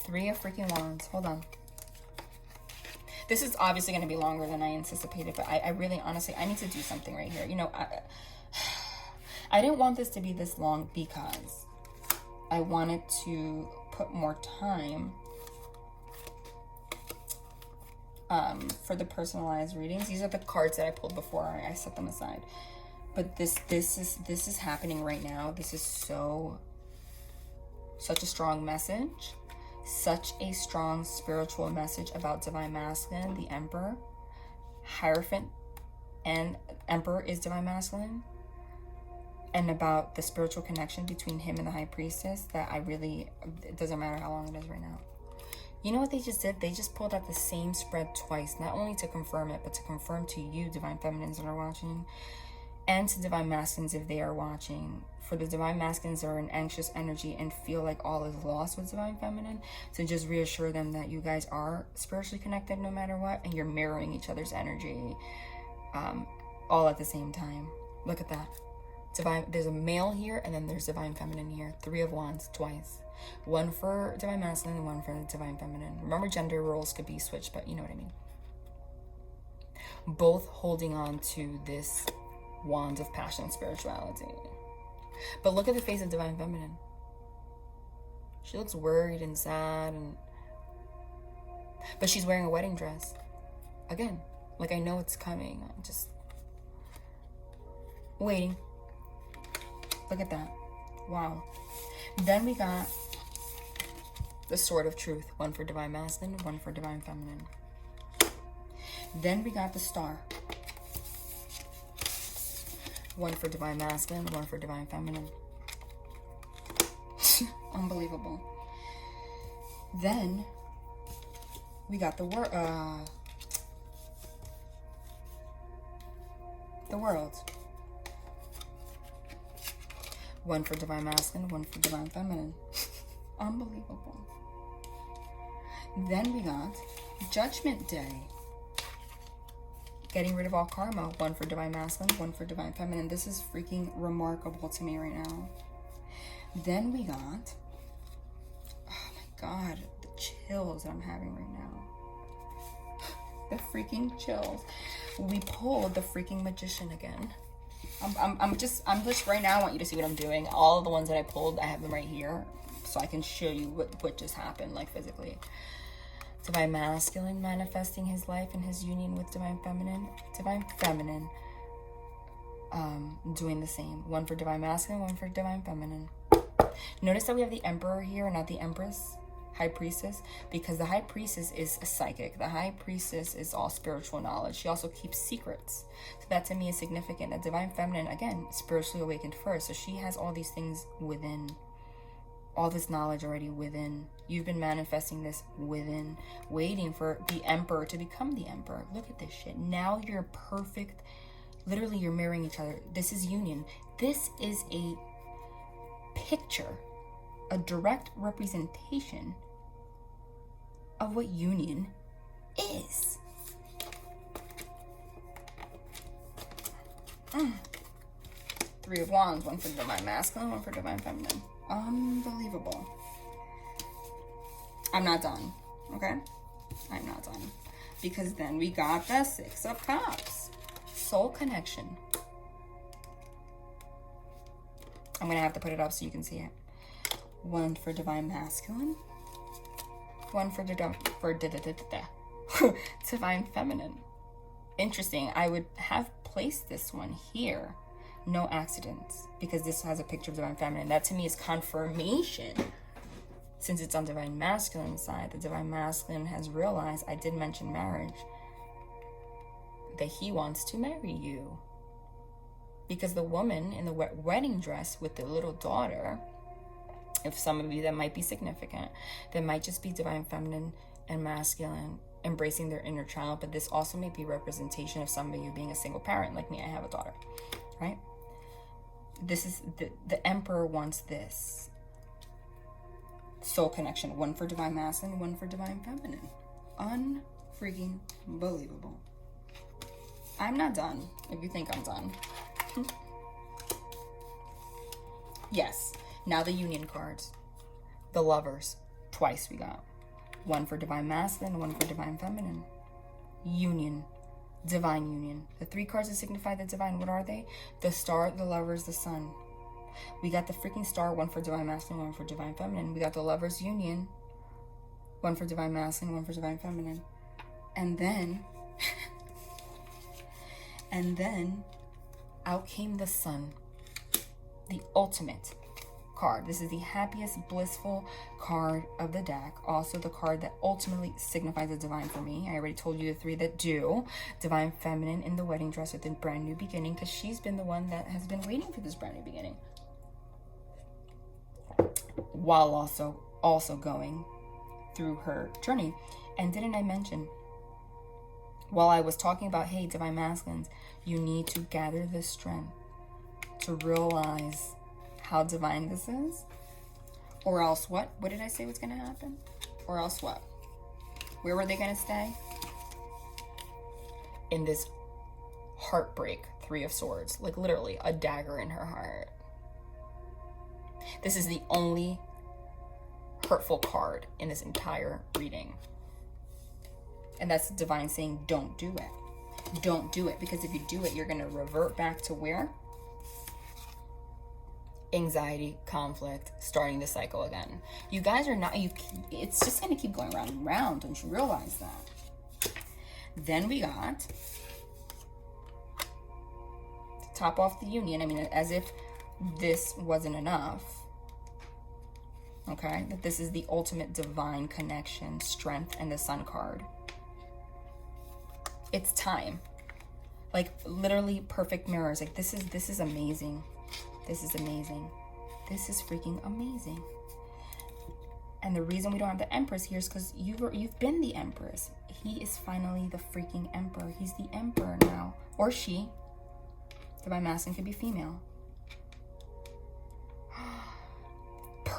3 of freaking Wands. Hold on. This is obviously going to be longer than I anticipated, but I really, honestly, I need to do something right here. You know, I didn't want this to be this long because I wanted to put more time for the personalized readings. These are the cards that I pulled before I set them aside. But this is happening right now. This is such a strong message. Such a strong spiritual message about divine masculine, the Emperor, Hierophant, and Emperor is divine masculine. And about the spiritual connection between him and the High Priestess, that it doesn't matter how long it is right now. You know what they just did? They just pulled out the same spread twice, not only to confirm it, but to confirm to you, divine feminines that are watching, and to divine masculines if they are watching. For the divine masculines that are in anxious energy and feel like all is lost with divine feminine, to just reassure them that you guys are spiritually connected no matter what, and you're mirroring each other's energy all at the same time. Look at that. There's a male here, and then there's divine feminine here. 3 of Wands twice. 1 for divine masculine and 1 for divine feminine. Remember, gender roles could be switched, but you know what I mean. Both holding on to this wand of passion and spirituality. But look at the face of divine feminine. She looks worried and sad, but she's wearing a wedding dress. Again, like, I know it's coming. I'm just waiting. Look at that. Wow. Then we got the Sword of Truth. 1 for divine masculine, 1 for divine feminine. Then we got the Star. 1 for divine masculine, 1 for divine feminine. Unbelievable. Then we got the World. 1 for divine masculine, 1 for divine feminine. Unbelievable. Then we got Judgment Day. Getting rid of all karma. 1 for Divine Masculine, 1 for Divine Feminine. This is freaking remarkable to me right now. Then we got, oh my God, the chills that I'm having right now. The freaking chills. We pulled the freaking Magician again. I'm just right now, I want you to see what I'm doing. All of the ones that I pulled, I have them right here, so I can show you what just happened, like physically. Divine Masculine manifesting his life and his union with Divine Feminine. Divine Feminine doing the same. 1 for Divine Masculine, 1 for Divine Feminine. Notice that we have the Emperor here, not the Empress, High Priestess, because the High Priestess is a psychic. The High Priestess is all spiritual knowledge. She also keeps secrets. So that to me is significant. The Divine Feminine, again, spiritually awakened first. So she has all these things within, all this knowledge already within. You've been manifesting this within, waiting for the Emperor to become the Emperor. Look at this shit. Now you're perfect. Literally, you're marrying each other. This is union. This is a picture, a direct representation of what union is. 3 of Wands, 1 for Divine Masculine, 1 for Divine Feminine. Unbelievable. I'm not done, okay? I'm not done. Because then we got the 6 of Cups. Soul connection. I'm going to have to put it up so you can see it. 1 for Divine Masculine. 1 for Divine Feminine. Interesting. I would have placed this one here. No accidents. Because this has a picture of Divine Feminine. That to me is confirmation. Since it's on Divine Masculine side, the Divine Masculine has realized, I did mention marriage, that he wants to marry you. Because the woman in the wedding dress with the little daughter, if some of you, that might be significant, that might just be Divine Feminine and Masculine embracing their inner child, but this also may be representation of some of you being a single parent, like me. I have a daughter, right? This is, the Emperor wants this. Soul connection. 1 for Divine Masculine, 1 for Divine Feminine. Unfreaking believable. I'm not done, if you think I'm done. Yes. Now the union cards. The Lovers. Twice we got. 1 for Divine Masculine, 1 for Divine Feminine. Union. Divine union. The 3 cards that signify the divine, what are they? The Star, the Lovers, the Sun. We got the freaking Star, 1 for Divine Masculine, 1 for Divine Feminine. We got the Lovers union. 1 for Divine Masculine, 1 for Divine Feminine. And then out came the Sun, the ultimate card. This is the happiest, blissful card of the deck. Also the card that ultimately signifies the divine for me. I already told you the 3 that do. Divine Feminine in the wedding dress with a brand new beginning, because she's been the one that has been waiting for this brand new beginning. While also going through her journey. And didn't I mention, while I was talking about, hey, Divine Masculines, you need to gather the strength to realize how divine this is, or else what? What did I say was going to happen? Or else what? Where were they going to stay? In this heartbreak 3 of Swords, like literally a dagger in her heart. This is the only hurtful card in this entire reading. And that's divine saying, don't do it. Don't do it, because if you do it, you're going to revert back to where? Anxiety, conflict, starting the cycle again. You guys are not, it's just going to keep going round and round. Don't you realize that? Then we got, to top off the union, I mean, as if this wasn't enough, okay, that this is the ultimate divine connection, strength, and the Sun card. It's time. Like literally perfect mirrors. Like this is amazing. This is amazing. This is freaking amazing. And the reason we don't have the Empress here is because you've been the Empress. He is finally the freaking Emperor. He's the Emperor now. Or she. Divine Masculine could be female.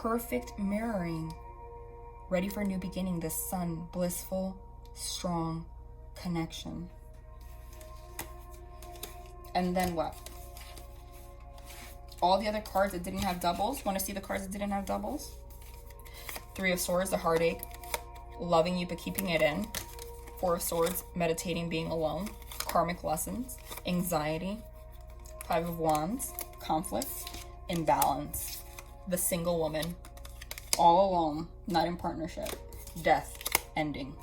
perfect mirroring. Ready for a new beginning. The sun, blissful, strong connection. And then what? All the other cards that didn't have doubles. Want to see the cards that didn't have doubles? Three of Swords, the heartache. Loving you but keeping it in. Four of Swords, meditating, being alone. Karmic lessons. Anxiety. Five of Wands, conflict. Imbalance. The single woman. All alone, not in partnership. Death, ending.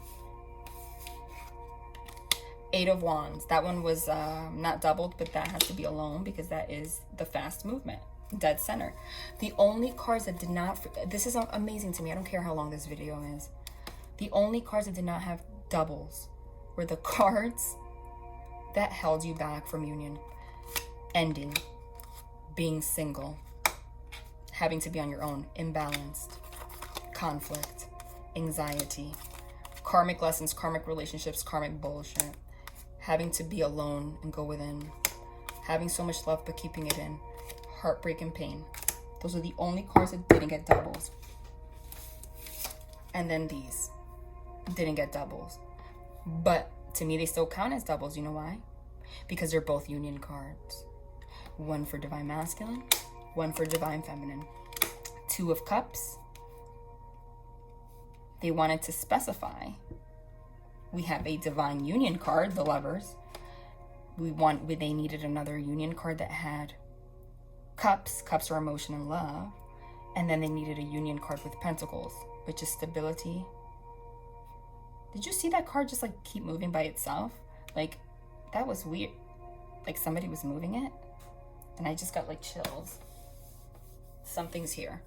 Eight of Wands. That one was not doubled, but that has to be alone because that is the fast movement. Dead center. The only cards that did not... This is amazing to me. I don't care how long this video is. The only cards that did not have doubles were the cards that held you back from union. Ending. Being single. Having to be on your own. Imbalanced. Conflict. Anxiety. Karmic lessons, karmic relationships, karmic bullshit. Having to be alone and go within. Having so much love but keeping it in. Heartbreak and pain. Those are the only cards that didn't get doubles. And then these didn't get doubles. But to me, they still count as doubles. You know why? Because they're both union cards. One for Divine Masculine, one for Divine Feminine. Two of Cups. They wanted to specify. We have a Divine Union card, the Lovers. They needed another union card that had Cups. Cups are emotion and love. And then they needed a union card with Pentacles, which is stability. Did you see that card just like keep moving by itself? Like, that was weird. Like somebody was moving it. And I just got like chills. Something's here.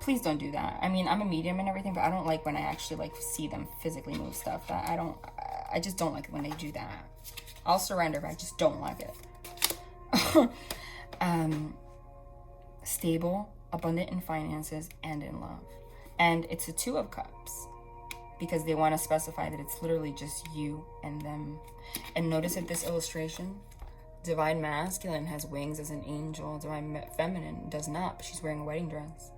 Please don't do that. I mean, I'm a medium and everything, but I don't like when I actually like see them physically move stuff. I just don't like it when they do that. I'll surrender, but I just don't like it. Stable, abundant in finances and in love. And it's a Two of Cups because they want to specify that it's literally just you and them. And notice that this illustration, Divine Masculine has wings as an angel. Divine Feminine does not, but she's wearing a wedding dress.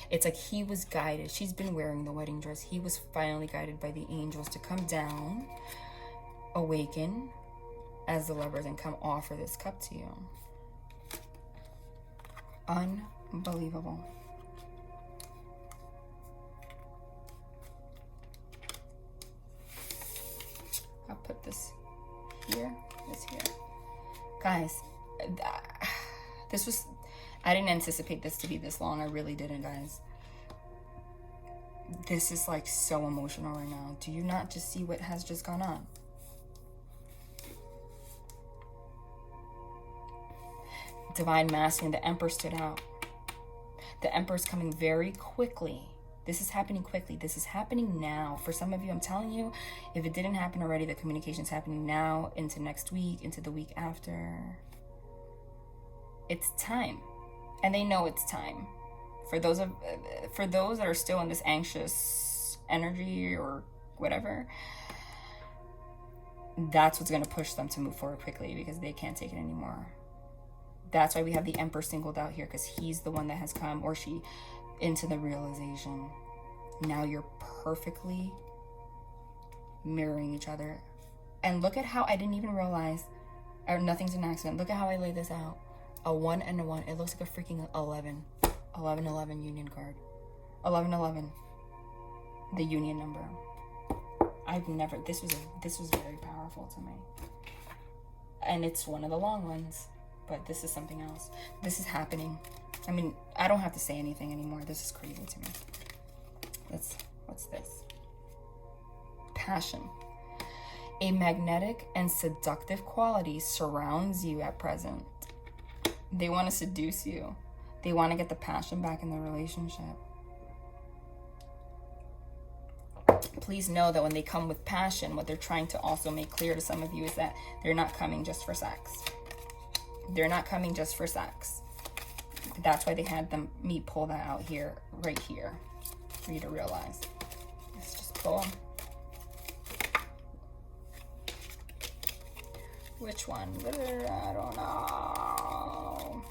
It's like he was guided. She's been wearing the wedding dress. He was finally guided by the angels to come down, awaken as the Lovers, and come offer this cup to you. Unbelievable. I'll put this here, this here. Guys, this was... I didn't anticipate this to be this long. I really didn't, guys. This is like so emotional right now. Do you not just see what has just gone on? Divine Masculine, the Emperor stood out. The Emperor's coming very quickly. This is happening quickly. This is happening now. For some of you, I'm telling you, if it didn't happen already, the communication's happening now, into next week, into the week after. It's time. And they know it's time. For those that are still in this anxious energy or whatever, that's what's going to push them to move forward quickly because they can't take it anymore. That's why we have the Emperor singled out here, because he's the one that has come, or she, into the realization. Now you're perfectly mirroring each other. And look at how I didn't even realize, or nothing's an accident. Look at how I laid this out. A 1 and a 1. It looks like a freaking 11. 11-11 union card. 11-11. The union number. I've never... This was very powerful to me. And it's one of the long ones. But this is something else. This is happening. I mean, I don't have to say anything anymore. This is crazy to me. What's this? Passion. A magnetic and seductive quality surrounds you at present. They want to seduce you. They want to get the passion back in the relationship. Please know that when they come with passion, what they're trying to also make clear to some of you is that they're not coming just for sex. They're not coming just for sex. That's why they had me pull that out here, right here, for you to realize. Let's just pull them. Which one? I don't know.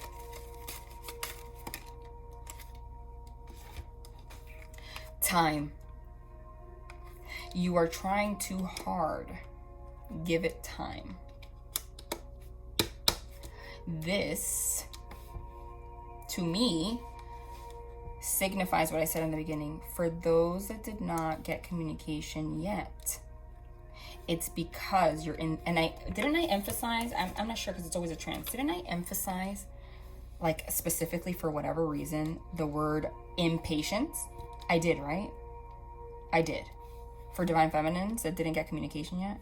Time. You are trying too hard. Give it time. This, to me, signifies what I said in the beginning. For those that did not get communication yet, it's because you're in, and didn't I emphasize, I'm not sure because it's always a trance, didn't I emphasize, like specifically for whatever reason, the word impatience? I did, right? I did. For divine feminines that didn't get communication yet,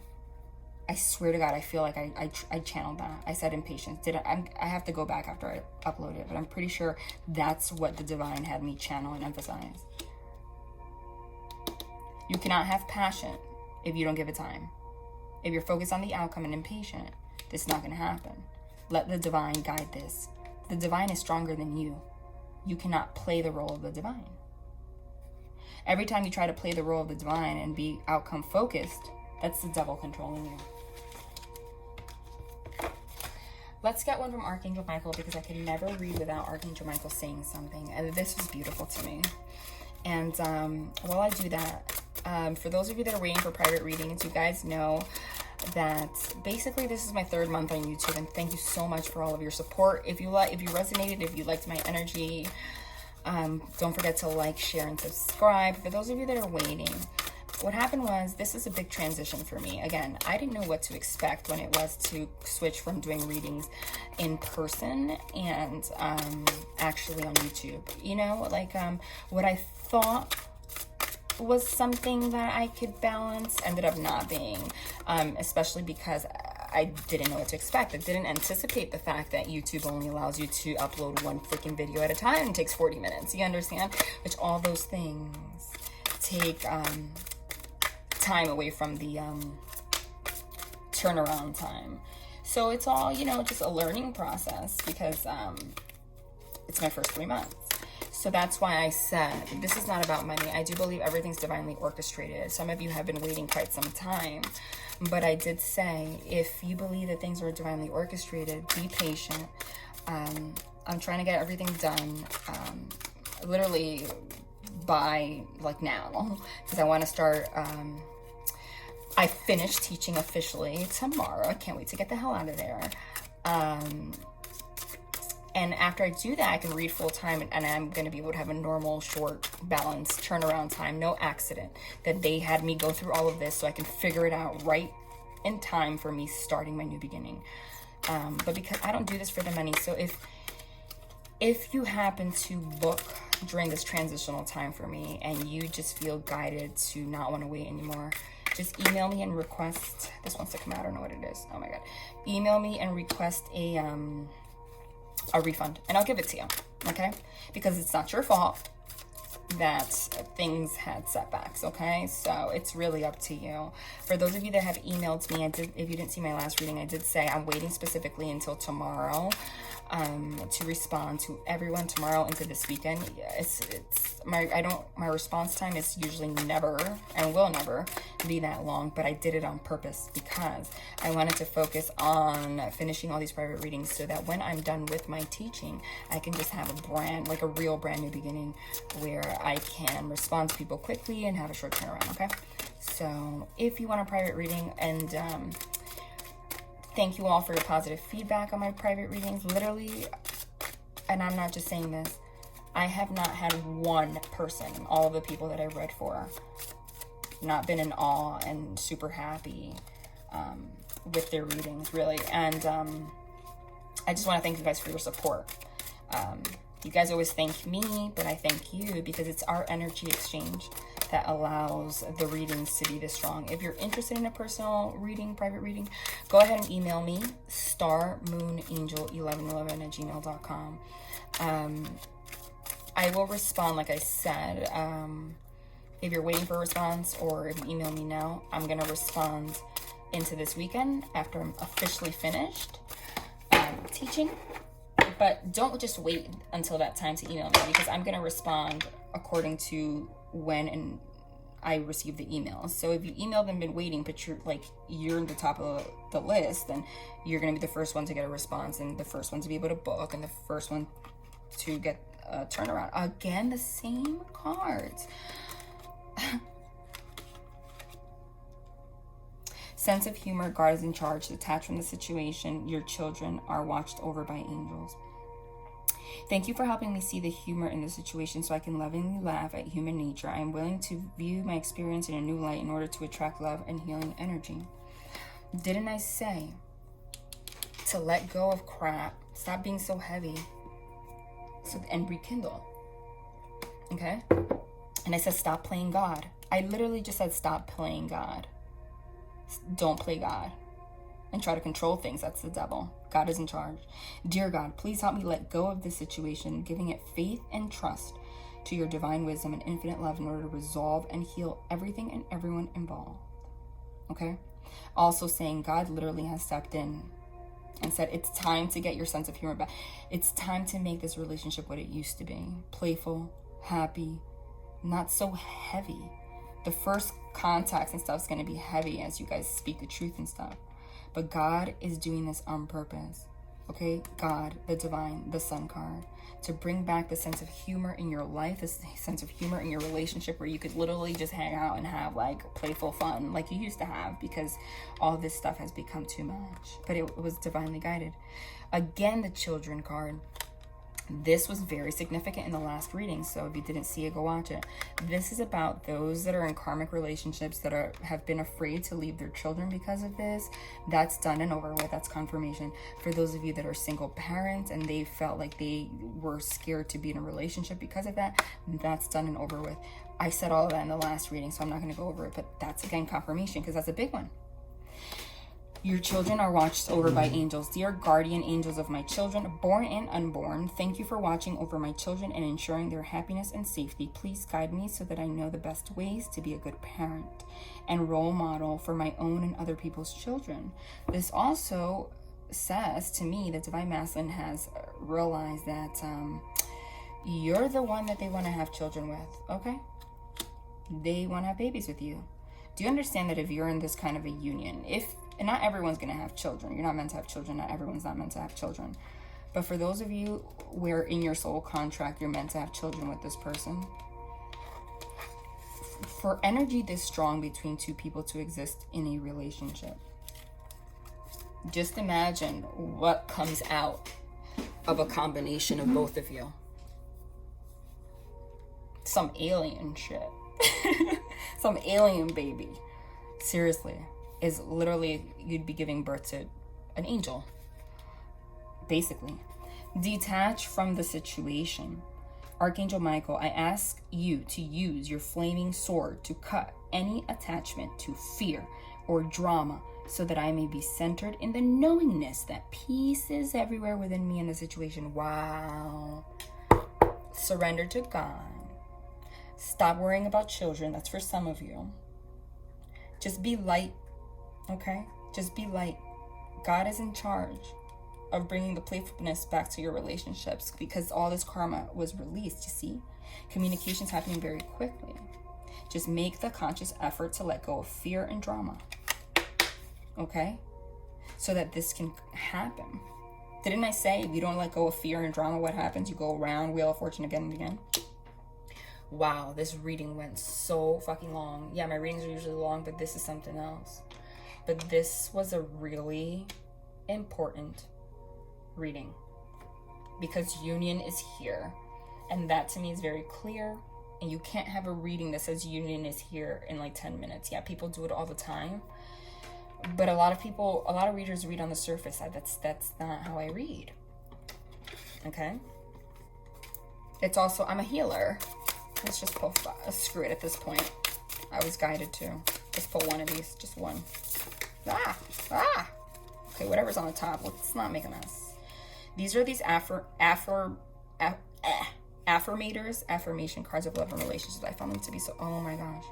I swear to God, I feel like I channeled that. I said impatience. I have to go back after I upload it, but I'm pretty sure that's what the divine had me channel and emphasize. You cannot have passion if you don't give it time. If you're focused on the outcome and impatient, this is not going to happen. Let the divine guide this. The divine is stronger than you. You cannot play the role of the divine. Every time you try to play the role of the divine and be outcome focused, that's the devil controlling you. Let's get one from Archangel Michael, because I can never read without Archangel Michael saying something. And this was beautiful to me. And while I do that, for those of you that are waiting for private readings, you guys know that basically this is my 3rd month on YouTube, and thank you so much for all of your support. If you resonated, if you liked my energy, don't forget to like, share, and subscribe. For those of you that are waiting, what happened was, this is a big transition for me. Again, I didn't know what to expect when it was to switch from doing readings in person and actually on YouTube. You know, like what I thought was something that I could balance ended up not being, especially because I didn't know what to expect. I didn't anticipate the fact that YouTube only allows you to upload one freaking video at a time and takes 40 minutes. You understand? Which all those things take time away from the turnaround time. So it's all, you know, just a learning process, because it's my first 3 months. So that's why I said, this is not about money. I do believe everything's divinely orchestrated. Some of you have been waiting quite some time. But I did say, if you believe that things are divinely orchestrated, be patient. I'm trying to get everything done literally by like now, because I want to start. I finished teaching officially tomorrow. I can't wait to get the hell out of there. And after I do that, I can read full time, and I'm going to be able to have a normal, short, balanced turnaround time. No accident that they had me go through all of this so I can figure it out right in time for me starting my new beginning. But because I don't do this for the money, so if you happen to book during this transitional time for me and you just feel guided to not want to wait anymore, just email me and request, this wants to come out, I don't know what it is. Oh my God. Email me and request a refund, and I'll give it to you, okay? Because it's not your fault that things had setbacks, okay? So it's really up to you. For those of you that have emailed me, if you didn't see my last reading, I did say I'm waiting specifically until tomorrow to respond to everyone tomorrow into this weekend. My response time is usually never and will never be that long, but I did it on purpose because I wanted to focus on finishing all these private readings so that when I'm done with my teaching, I can just have a real brand new beginning where I can respond to people quickly and have a short turnaround, okay? So if you want a private reading, and thank you all for your positive feedback on my private readings. Literally, and I'm not just saying this, I have not had one person, all of the people that I read for, not been in awe and super happy with their readings, really. And I just want to thank you guys for your support. You guys always thank me, but I thank you because it's our energy exchange that allows the readings to be this strong. If you're interested in a personal reading, private reading, go ahead and email me, starmoonangel1111@gmail.com. I will respond, like I said. If you're waiting for a response, or if you email me now, I'm going to respond into this weekend after I'm officially finished teaching. But don't just wait until that time to email me, because I'm going to respond according to when I receive the emails. So if you emailed and been waiting, but you're in the top of the list, then you're going to be the first one to get a response, and the first one to be able to book, and the first one to get a turnaround. Again, the same cards. Sense of humor, God is in charge. Detach from the situation. Your children are watched over by angels. Thank you for helping me see the humor in the situation so I can lovingly laugh at human nature. I am willing to view my experience in a new light in order to attract love and healing energy. Didn't I say to let go of crap? Stop being so heavy and rekindle. Okay? And I said stop playing God. I literally just said stop playing God. Don't play God and try to control things. That's the devil. God is in charge. Dear God, please help me let go of this situation, giving it faith and trust to your divine wisdom and infinite love in order to resolve and heal everything and everyone involved. Okay? Also saying God literally has stepped in and said, it's time to get your sense of humor back. It's time to make this relationship what it used to be. Playful, happy, not so heavy. The first contacts and stuff is going to be heavy as you guys speak the truth and stuff. But God is doing this on purpose. Okay? God, the divine, the sun card. To bring back the sense of humor in your life, this sense of humor in your relationship where you could literally just hang out and have like playful fun like you used to have, because all this stuff has become too much. But it was divinely guided. Again, the children card. This was very significant in the last reading, so if you didn't see it, go watch it. This is about those that are in karmic relationships that have been afraid to leave their children because of this. That's done and over with. That's confirmation. For those of you that are single parents and they felt like they were scared to be in a relationship because of that, that's done and over with. I said all of that in the last reading, so I'm not going to go over it, but that's again confirmation because that's a big one. Your children are watched over by angels. Dear guardian angels of my children, born and unborn, thank you for watching over my children and ensuring their happiness and safety. Please guide me so that I know the best ways to be a good parent and role model for my own and other people's children. This also says to me that Divine Masculine has realized that you're the one that they want to have children with, okay? They want to have babies with you. Do you understand that if you're in this kind of a union, and not everyone's going to have children. You're not meant to have children. Not everyone's not meant to have children. But for those of you where in your soul contract, you're meant to have children with this person. For energy this strong between two people to exist in a relationship, just imagine what comes out of a combination of both of you. Some alien shit. Some alien baby. Seriously. Is literally you'd be giving birth to an angel, basically. Detach from the situation. Archangel Michael, I ask you to use your flaming sword to cut any attachment to fear or drama so that I may be centered in the knowingness that peace is everywhere within me in the situation. Wow. Surrender to God. Stop worrying about children. That's for some of you. Just be light. Okay? Just be light. God is in charge of bringing the playfulness back to your relationships because all this karma was released, you see? Communication's happening very quickly. Just make the conscious effort to let go of fear and drama. Okay? So that this can happen. Didn't I say if you don't let go of fear and drama, what happens? You go around Wheel of Fortune again and again. Wow, this reading went so fucking long. Yeah, my readings are usually long, but this is something else. But this was a really important reading because union is here. And that to me is very clear. And you can't have a reading that says union is here in like 10 minutes. Yeah, people do it all the time. But a lot of readers read on the surface. That's not how I read. Okay? It's also, I'm a healer. Let's just pull, screw it at this point. I was guided to. Just pull one of these, just one. Okay, whatever's on the top, let's not make a mess. These are these affirmators, affirmation cards of love and relationships. I found them to be so, oh my gosh.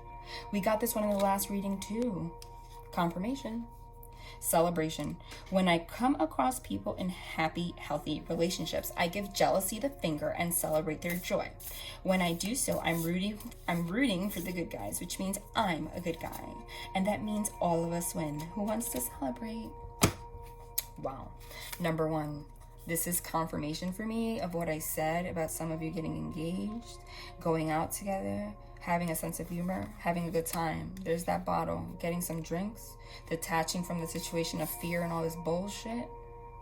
We got this one in the last reading too. Confirmation. Celebration. When I come across people in happy, healthy relationships, I give jealousy the finger and celebrate their joy. When I do so, I'm rooting for the good guys, which means I'm a good guy. And that means all of us win. Who wants to celebrate? Wow. Number one, this is confirmation for me of what I said about some of you getting engaged, going out together, having a sense of humor, having a good time. There's that bottle, getting some drinks, detaching from the situation of fear and all this bullshit.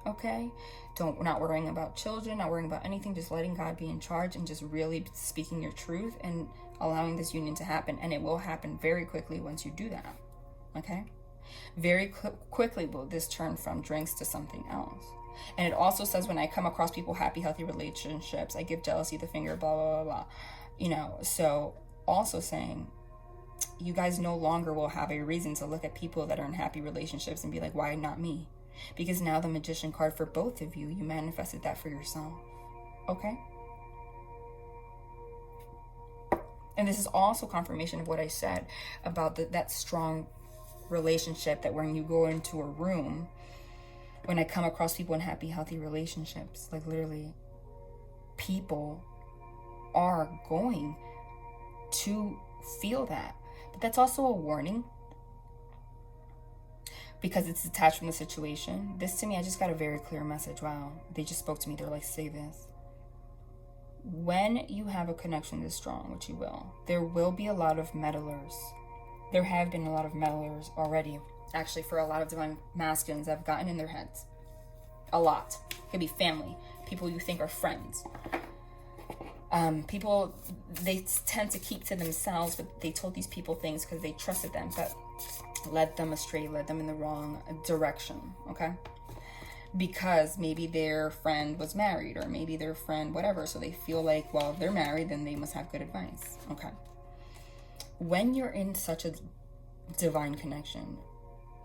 Okay? Not worrying about children, not worrying about anything, just letting God be in charge and just really speaking your truth and allowing this union to happen. And it will happen very quickly once you do that. Okay? Very quickly will this turn from drinks to something else. And it also says, when I come across people, happy, healthy relationships, I give jealousy the finger, blah, blah, blah, blah. You know, so also saying, you guys no longer will have a reason to look at people that are in happy relationships and be like, why not me? Because now the Magician card for both of you, you manifested that for yourself. Okay? And this is also confirmation of what I said about that strong relationship, that when you go into a room, when I come across people in happy, healthy relationships, like literally, people are going to feel that. But that's also a warning, because it's detached from the situation. This to me, I just got a very clear message. Wow, they just spoke to me. They're like, say this. When you have a connection this strong, which you will, there will be a lot of meddlers. There have been a lot of meddlers already. Actually, for a lot of divine masculines that have gotten in their heads. A lot. It could be family. People you think are friends. People, they tend to keep to themselves, but they told these people things because they trusted them, but led them astray, led them in the wrong direction, okay? Because maybe their friend was married, or maybe their friend whatever, so they feel like, well, if they're married, then they must have good advice, okay? When you're in such a divine connection,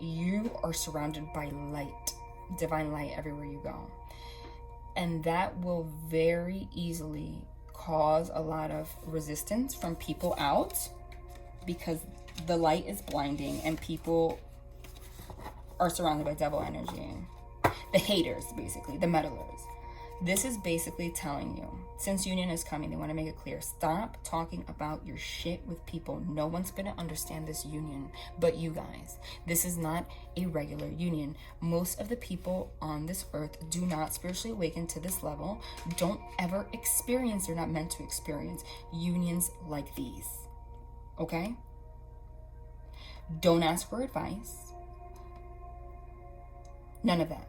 you are surrounded by light, divine light everywhere you go. And that will very easily cause a lot of resistance from people out, because the light is blinding and people are surrounded by devil energy. The haters, basically, the meddlers. This is basically telling you, since union is coming, they want to make it clear. Stop talking about your shit with people. No one's going to understand this union but you guys. This is not a regular union. Most of the people on this earth do not spiritually awaken to this level. Don't ever experience, they're not meant to experience unions like these. Okay? Don't ask for advice. None of that.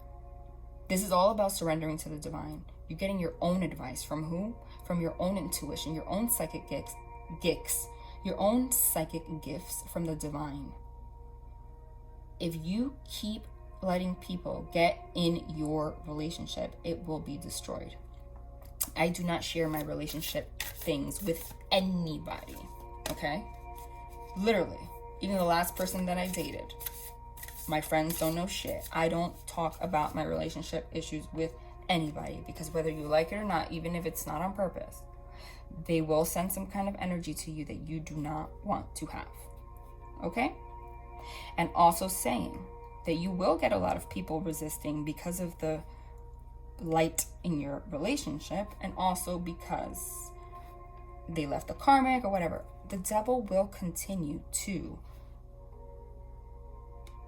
This is all about surrendering to the divine. You're getting your own advice from who? From your own intuition, your own psychic gifts, your own psychic gifts from the divine. If you keep letting people get in your relationship, it will be destroyed. I do not share my relationship things with anybody, okay? Literally, even the last person that I dated, my friends don't know shit. I don't talk about my relationship issues with anybody, because whether you like it or not, even if it's not on purpose, they will send some kind of energy to you that you do not want to have. Okay? And also saying that you will get a lot of people resisting because of the light in your relationship, and also because they left the karmic or whatever. The devil will continue to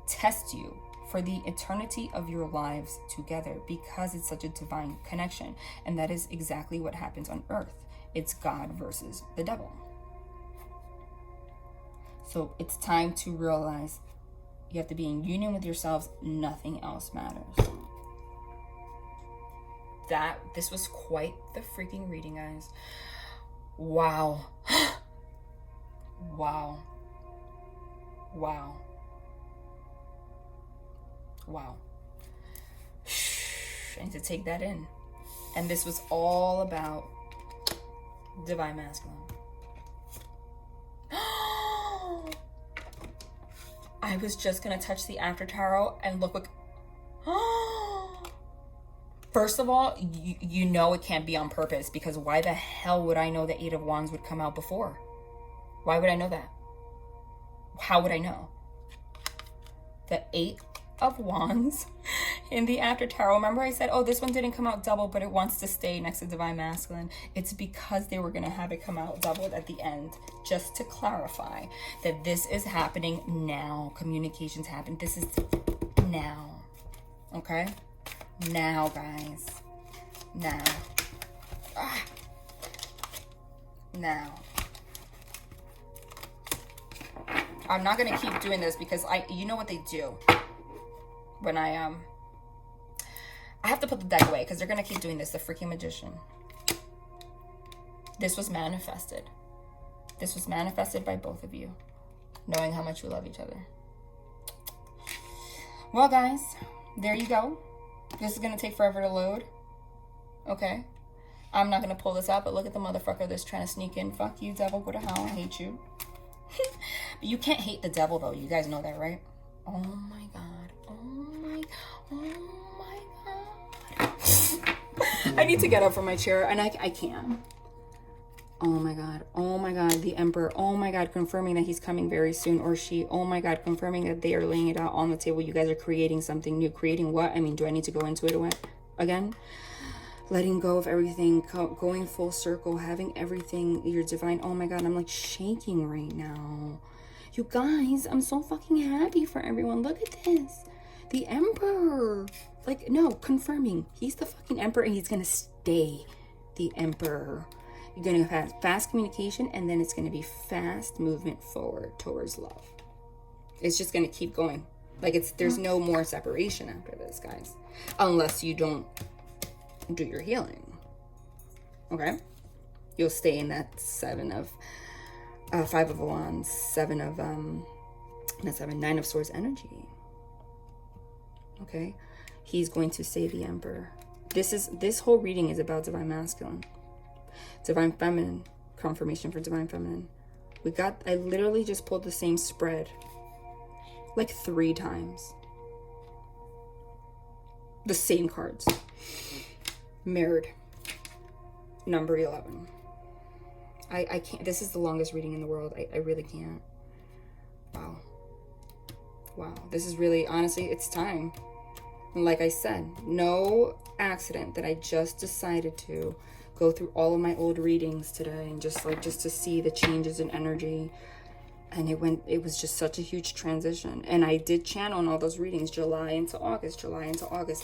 test you for the eternity of your lives together, because it's such a divine connection. And that is exactly what happens on earth. It's God versus the devil. So it's time to realize you have to be in union with yourselves. Nothing else matters. This was quite the freaking reading, guys. Wow. Wow. Wow. Wow. I need to take that in. And this was all about divine masculine. I was just gonna touch the after tarot and look what. First of all, you know it can't be on purpose, because why the hell would I know the Eight of Wands would come out before? Why would I know that? How would I know? The Eight of Wands in the after tarot. Remember I said, oh, this one didn't come out double, but it wants to stay next to divine masculine. It's because they were going to have it come out doubled at the end, just to clarify that this is happening now. Communications happen. This is now. Okay? Now, guys. Now. Now. I'm not going to keep doing this because you know what they do when I have to put the deck away because they're going to keep doing this. The freaking Magician. This was manifested. This was manifested by both of you, knowing how much you love each other. Well, guys, there you go. This is going to take forever to load. Okay? I'm not going to pull this out, but look at the motherfucker that's trying to sneak in. Fuck you, devil. Go to hell. I hate you. But you can't hate the devil, though. You guys know that, right? Oh, my God. Oh, my God. I need to get up from my chair, and I can't. Oh my God. Oh my God. The Emperor. Oh my God. Confirming that he's coming very soon, or she. Oh my God. Confirming that they are laying it out on the table. You guys are creating something new. Creating what? I mean, do I need to go into it again? Letting go of everything. Going full circle. Having everything. Your divine. Oh my God. I'm like shaking right now. You guys, I'm so fucking happy for everyone. Look at this. The Emperor. Like, no, confirming. He's the fucking Emperor and he's gonna stay the Emperor. You're going to have fast communication, and then it's going to be fast movement forward towards love. It's just going to keep going. Like, there's no more separation after this, guys. Unless you don't do your healing. Okay? You'll stay in that 5 of Wands, 9 of Swords energy. Okay? He's going to stay the Emperor. This whole reading is about Divine Masculine. Divine Feminine, confirmation for Divine Feminine. I literally just pulled the same spread like 3 times. The same cards. Mirrored. Number 11. I can't, this is the longest reading in the world. I really can't. Wow. This is really, honestly, it's time. And like I said, no accident that I just decided to go through all of my old readings today and just to see the changes in energy. And it was just such a huge transition. And I did channel in all those readings, July into August.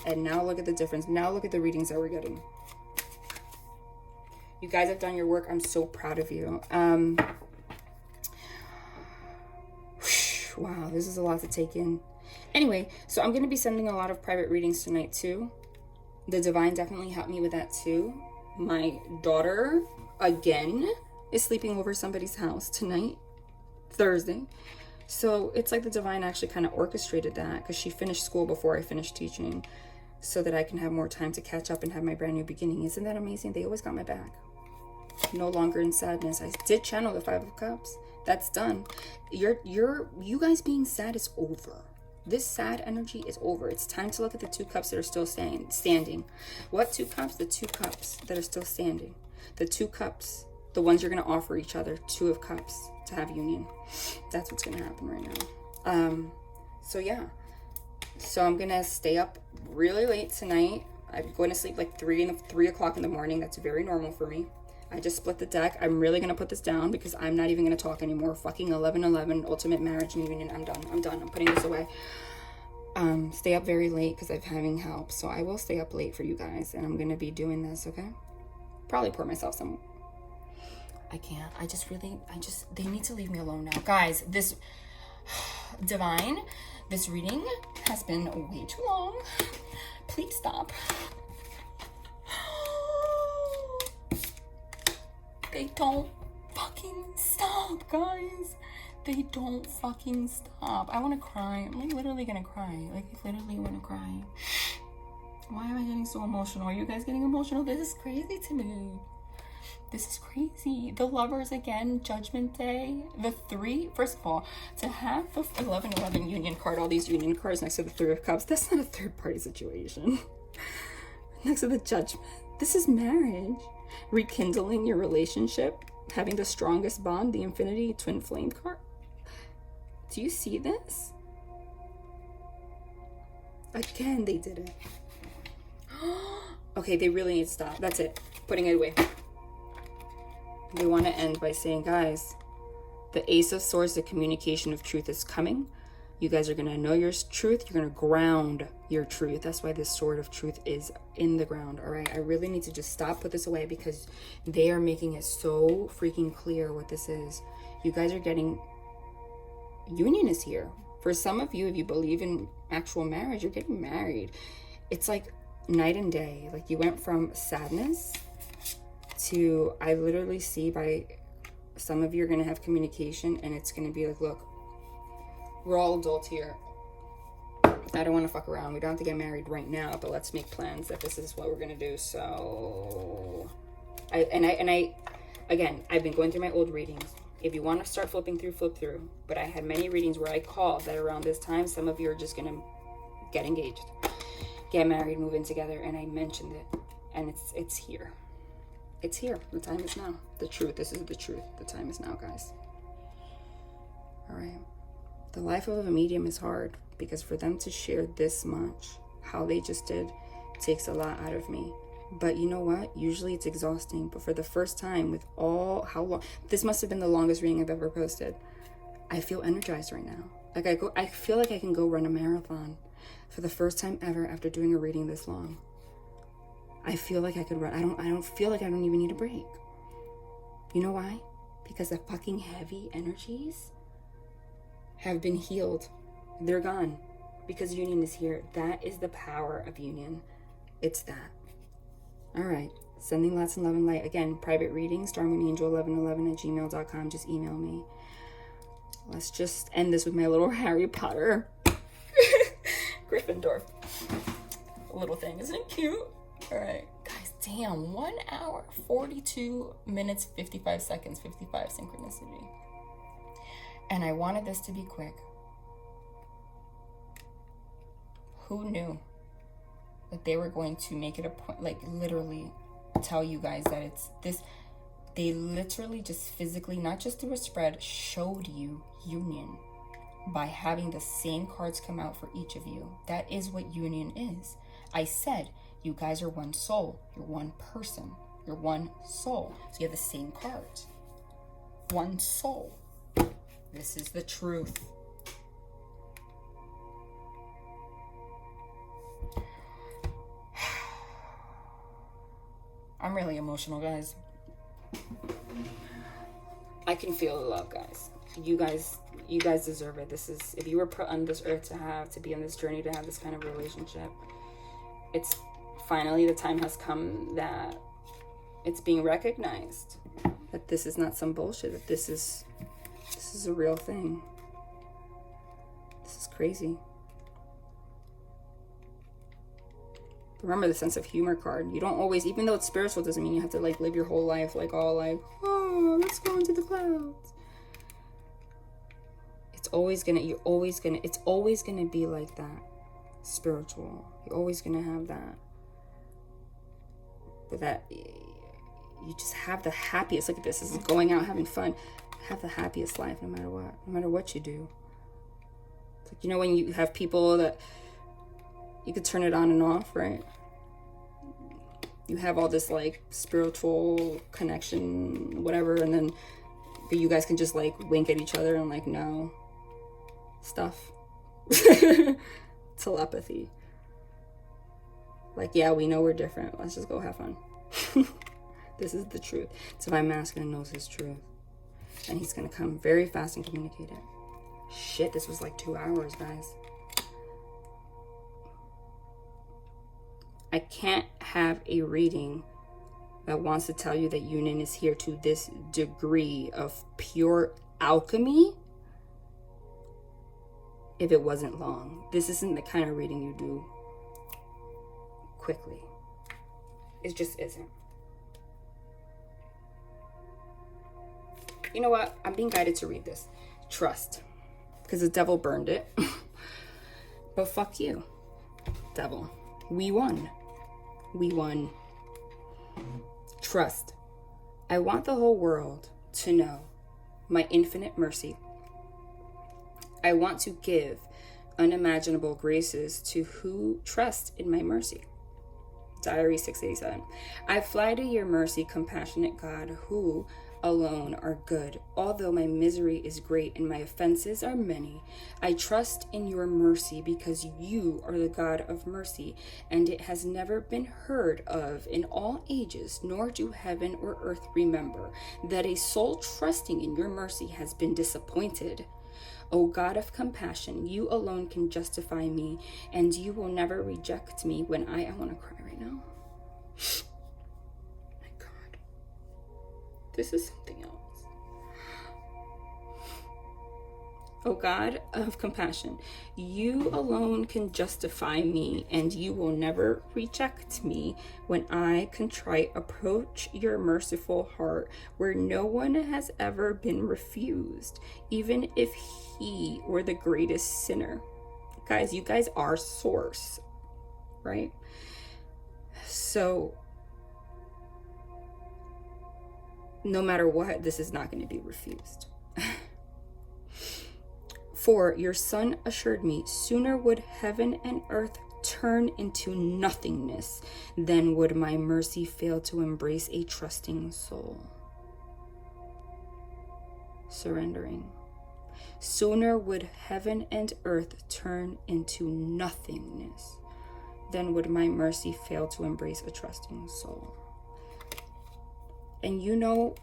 And now look at the difference. Now look at the readings that we're getting. You guys have done your work. I'm so proud of you. Wow, this is a lot to take in. Anyway, so I'm going to be sending a lot of private readings tonight too. The Divine definitely helped me with that too. My daughter, again, is sleeping over somebody's house tonight, Thursday. So it's like the Divine actually kind of orchestrated that because she finished school before I finished teaching so that I can have more time to catch up and have my brand new beginning. Isn't that amazing? They always got my back. No longer in sadness. I did channel the 5 of Cups. That's done. You guys being sad is over. This sad energy is over. It's time to look at the 2 cups that are still standing. What 2 cups? The 2 cups that are still standing. The 2 cups, the ones you're going to offer each other, 2 of Cups to have union. That's what's going to happen right now. So yeah. So I'm going to stay up really late tonight. I'm going to sleep like 3 o'clock in the morning. That's very normal for me. I just split the deck. I'm really going to put this down because I'm not even going to talk anymore. Fucking 11/11, ultimate marriage and union. I'm done. I'm putting this away. Stay up very late because I'm having help. So I will stay up late for you guys. And I'm going to be doing this, okay? Probably pour myself some. I can't. They need to leave me alone now. Guys, this Divine, this reading has been way too long. Please stop. They don't fucking stop, guys. They don't fucking stop. I want to cry. I'm like literally gonna cry. Like literally want to cry. Why am I getting so emotional? Are you guys getting emotional? This is crazy to me. This is crazy. The Lovers again, Judgment Day. The 3, first of all, to have the 11/11 union card, all these union cards next to the 3 of Cups, that's not a third party situation. Next to the Judgment. This is marriage. Rekindling your relationship, having the strongest bond, the Infinity Twin Flame card. Do you see this? Again, they did it. Okay, they really need to stop. That's it. Putting it away. They want to end by saying, guys, the Ace of Swords, the communication of truth is coming. You guys are going to know your truth. You're going to ground your truth. That's why this sword of truth is in the ground, all right? I really need to just put this away because they are making it so freaking clear what this is. You guys are getting union is here. For some of you, if you believe in actual marriage, you're getting married. It's like night and day. Like you went from sadness to, I literally see by some of you are going to have communication and it's going to be like, look, we're all adults here. I don't want to fuck around. We don't have to get married right now, but let's make plans that this is what we're going to do. So again, I've been going through my old readings. If you want to start flipping through, flip through. But I had many readings where I called that around this time, some of you are just going to get engaged, get married, move in together. And I mentioned it. And it's here. It's here. The time is now. The truth. This is the truth. The time is now, guys. All right. The life of a medium is hard because for them to share this much, how they just did, takes a lot out of me. But you know what? Usually it's exhausting. But for the first time with how long, this must have been the longest reading I've ever posted. I feel energized right now. Like I feel like I can go run a marathon for the first time ever after doing a reading this long. I feel like I could run. I don't feel like I don't even need a break. You know why? Because the fucking heavy energies have been healed. They're gone because union is here. That is the power of union. It's that. All right. Sending lots of love and light. Again, private reading, starmoonangel1111@gmail.com. Just email me. Let's just end this with my little Harry Potter Gryffindor little thing. Isn't it cute? All right. Guys, damn. 1 hour, 42 minutes, 55 seconds, 55 synchronicity. And I wanted this to be quick. Who knew that they were going to make it a point, like literally tell you guys that it's this. They literally just physically, not just through a spread, showed you union by having the same cards come out for each of you. That is what union is. I said, you guys are one soul. You're one person. You're one soul. So you have the same cards. One soul. This is the truth. I'm really emotional, guys. I can feel the love, guys. You guys deserve it. This is, if you were put on this earth to be on this journey, to have this kind of relationship, it's finally the time has come that it's being recognized that this is not some bullshit, that this is a real thing. This is crazy. Remember the sense of humor card. You don't always, even though it's spiritual, doesn't mean you have to like live your whole life like all like, oh, let's go into the clouds. It's always gonna be like that. Spiritual. You're always gonna have that. But that you just have the happiest. Look at this. This is going out having fun. Have the happiest life no matter what you do. It's like, you know, when you have people that you could turn it on and off, right? You have all this like spiritual connection, whatever, and then you guys can just like wink at each other and like know stuff. Telepathy. Like, yeah, we know we're different. Let's just go have fun. This is the truth. Divine Masculine knows his truth. And he's going to come very fast and communicate it. Shit, this was like 2 hours, guys. I can't have a reading that wants to tell you that union is here to this degree of pure alchemy if it wasn't long. This isn't the kind of reading you do quickly. It just isn't. You know what? I'm being guided to read this. Trust. Because the devil burned it. But fuck you, devil. We won. We won. Trust. I want the whole world to know my infinite mercy. I want to give unimaginable graces to who trust in my mercy. Diary 687. I fly to your mercy, compassionate God, who alone are good. Although my misery is great and my offenses are many, I trust in your mercy because you are the God of mercy, and it has never been heard of in all ages, nor do heaven or earth remember, that a soul trusting in your mercy has been disappointed. O God of compassion, you alone can justify me, and you will never reject me when I want to cry right now. My God. This is something else. O God of compassion, you alone can justify me, and you will never reject me when I contrite approach your merciful heart, where no one has ever been refused, even if he were the greatest sinner. Guys, you guys are source, right? So, no matter what, this is not going to be refused. For your son assured me, sooner would heaven and earth turn into nothingness than would my mercy fail to embrace a trusting soul. Surrendering. Sooner would heaven and earth turn into nothingness than would my mercy fail to embrace a trusting soul. And you know,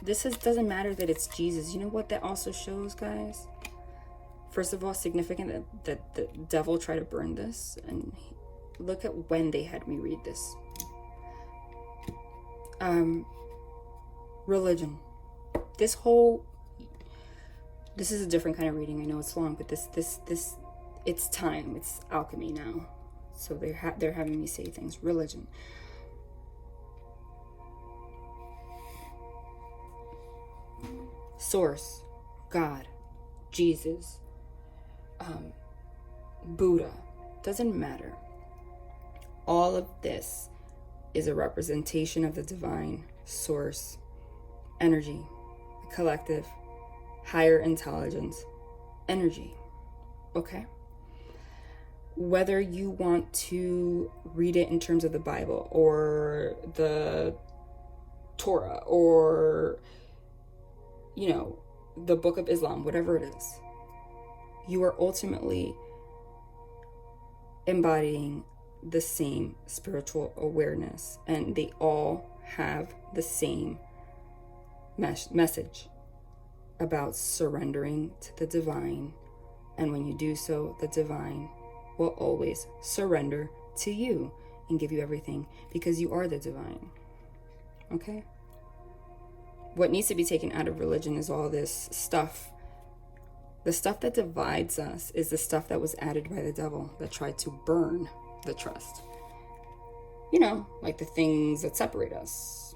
doesn't matter that it's Jesus. You know what that also shows, guys? First of all, significant that the devil tried to burn this. And look at when they had me read this. Religion. This is a different kind of reading. I know it's long, but this it's time. It's alchemy now. So they're having me say things. Religion. Source. God. Jesus. Buddha, doesn't matter. All of this is a representation of the divine source, energy, collective, higher intelligence, energy. Okay? Whether you want to read it in terms of the Bible or the Torah or, the Book of Islam, whatever it is, you are ultimately embodying the same spiritual awareness, and they all have the same message about surrendering to the divine. And when you do so, the divine will always surrender to you and give you everything, because you are the divine. Okay? What needs to be taken out of religion is all this stuff. The stuff that divides us is the stuff that was added by the devil that tried to burn the trust. Like the things that separate us.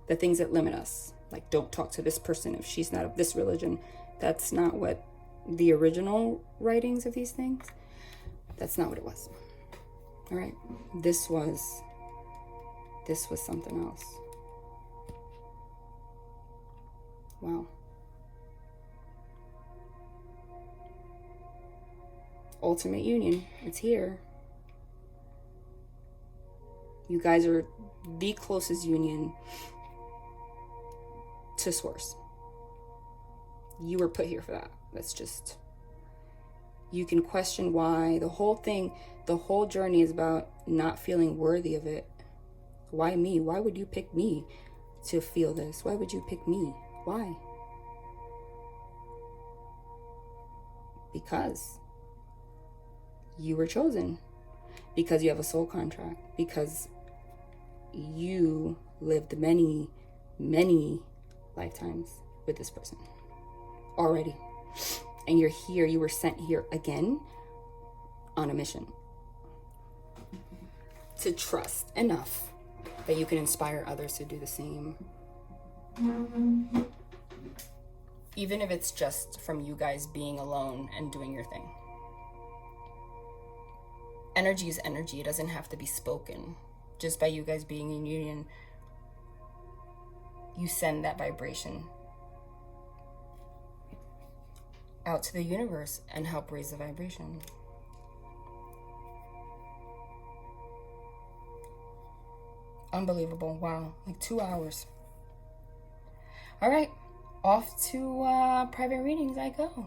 The things that limit us. Like, don't talk to this person if she's not of this religion. That's not what the original writings of these things, that's not what it was. All right? This was something else. Wow. Ultimate union. It's here. You guys are the closest union to source. You were put here for that. That's just... You can question why. The whole journey is about not feeling worthy of it. Why me? Why would you pick me to feel this? Why would you pick me? Why? Because you were chosen. Because you have a soul contract. Because you lived many, many lifetimes with this person already. And you're here, you were sent here again on a mission to trust enough that you can inspire others to do the same. Even if it's just from you guys being alone and doing your thing. Energy is energy. It doesn't have to be spoken. Just by you guys being in union, you send that vibration out to the universe and help raise the vibration. Unbelievable. Wow. Like 2 hours. All right. Off to private readings I go.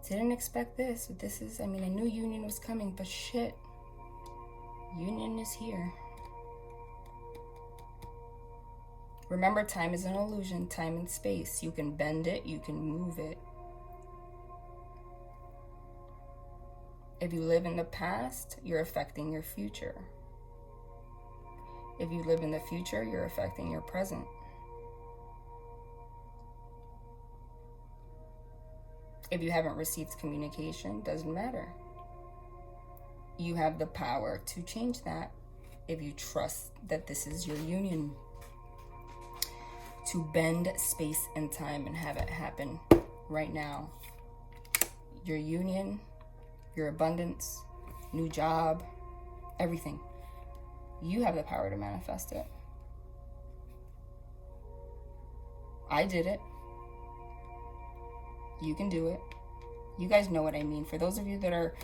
Didn't expect this. This is, I knew union was coming, but shit. Union is here. Remember, time is an illusion, time and space. You can bend it, you can move it. If you live in the past, you're affecting your future. If you live in the future, you're affecting your present. If you haven't received communication, doesn't matter. You have the power to change that if you trust that this is your union. To bend space and time and have it happen right now. Your union, your abundance, new job, everything. You have the power to manifest it. I did it. You can do it. You guys know what I mean. For those of you that are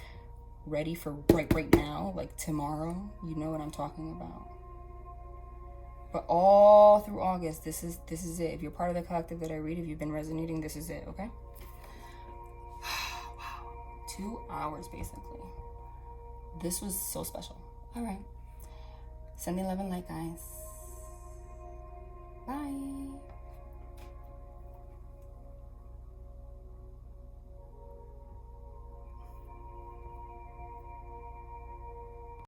ready for right now, like tomorrow, you know what I'm talking about. But all through August, this is it. If you're part of the collective that I read, if you've been resonating, this is it, okay? Wow. 2 hours, basically. This was so special. All right. Send me love and light, guys. Bye.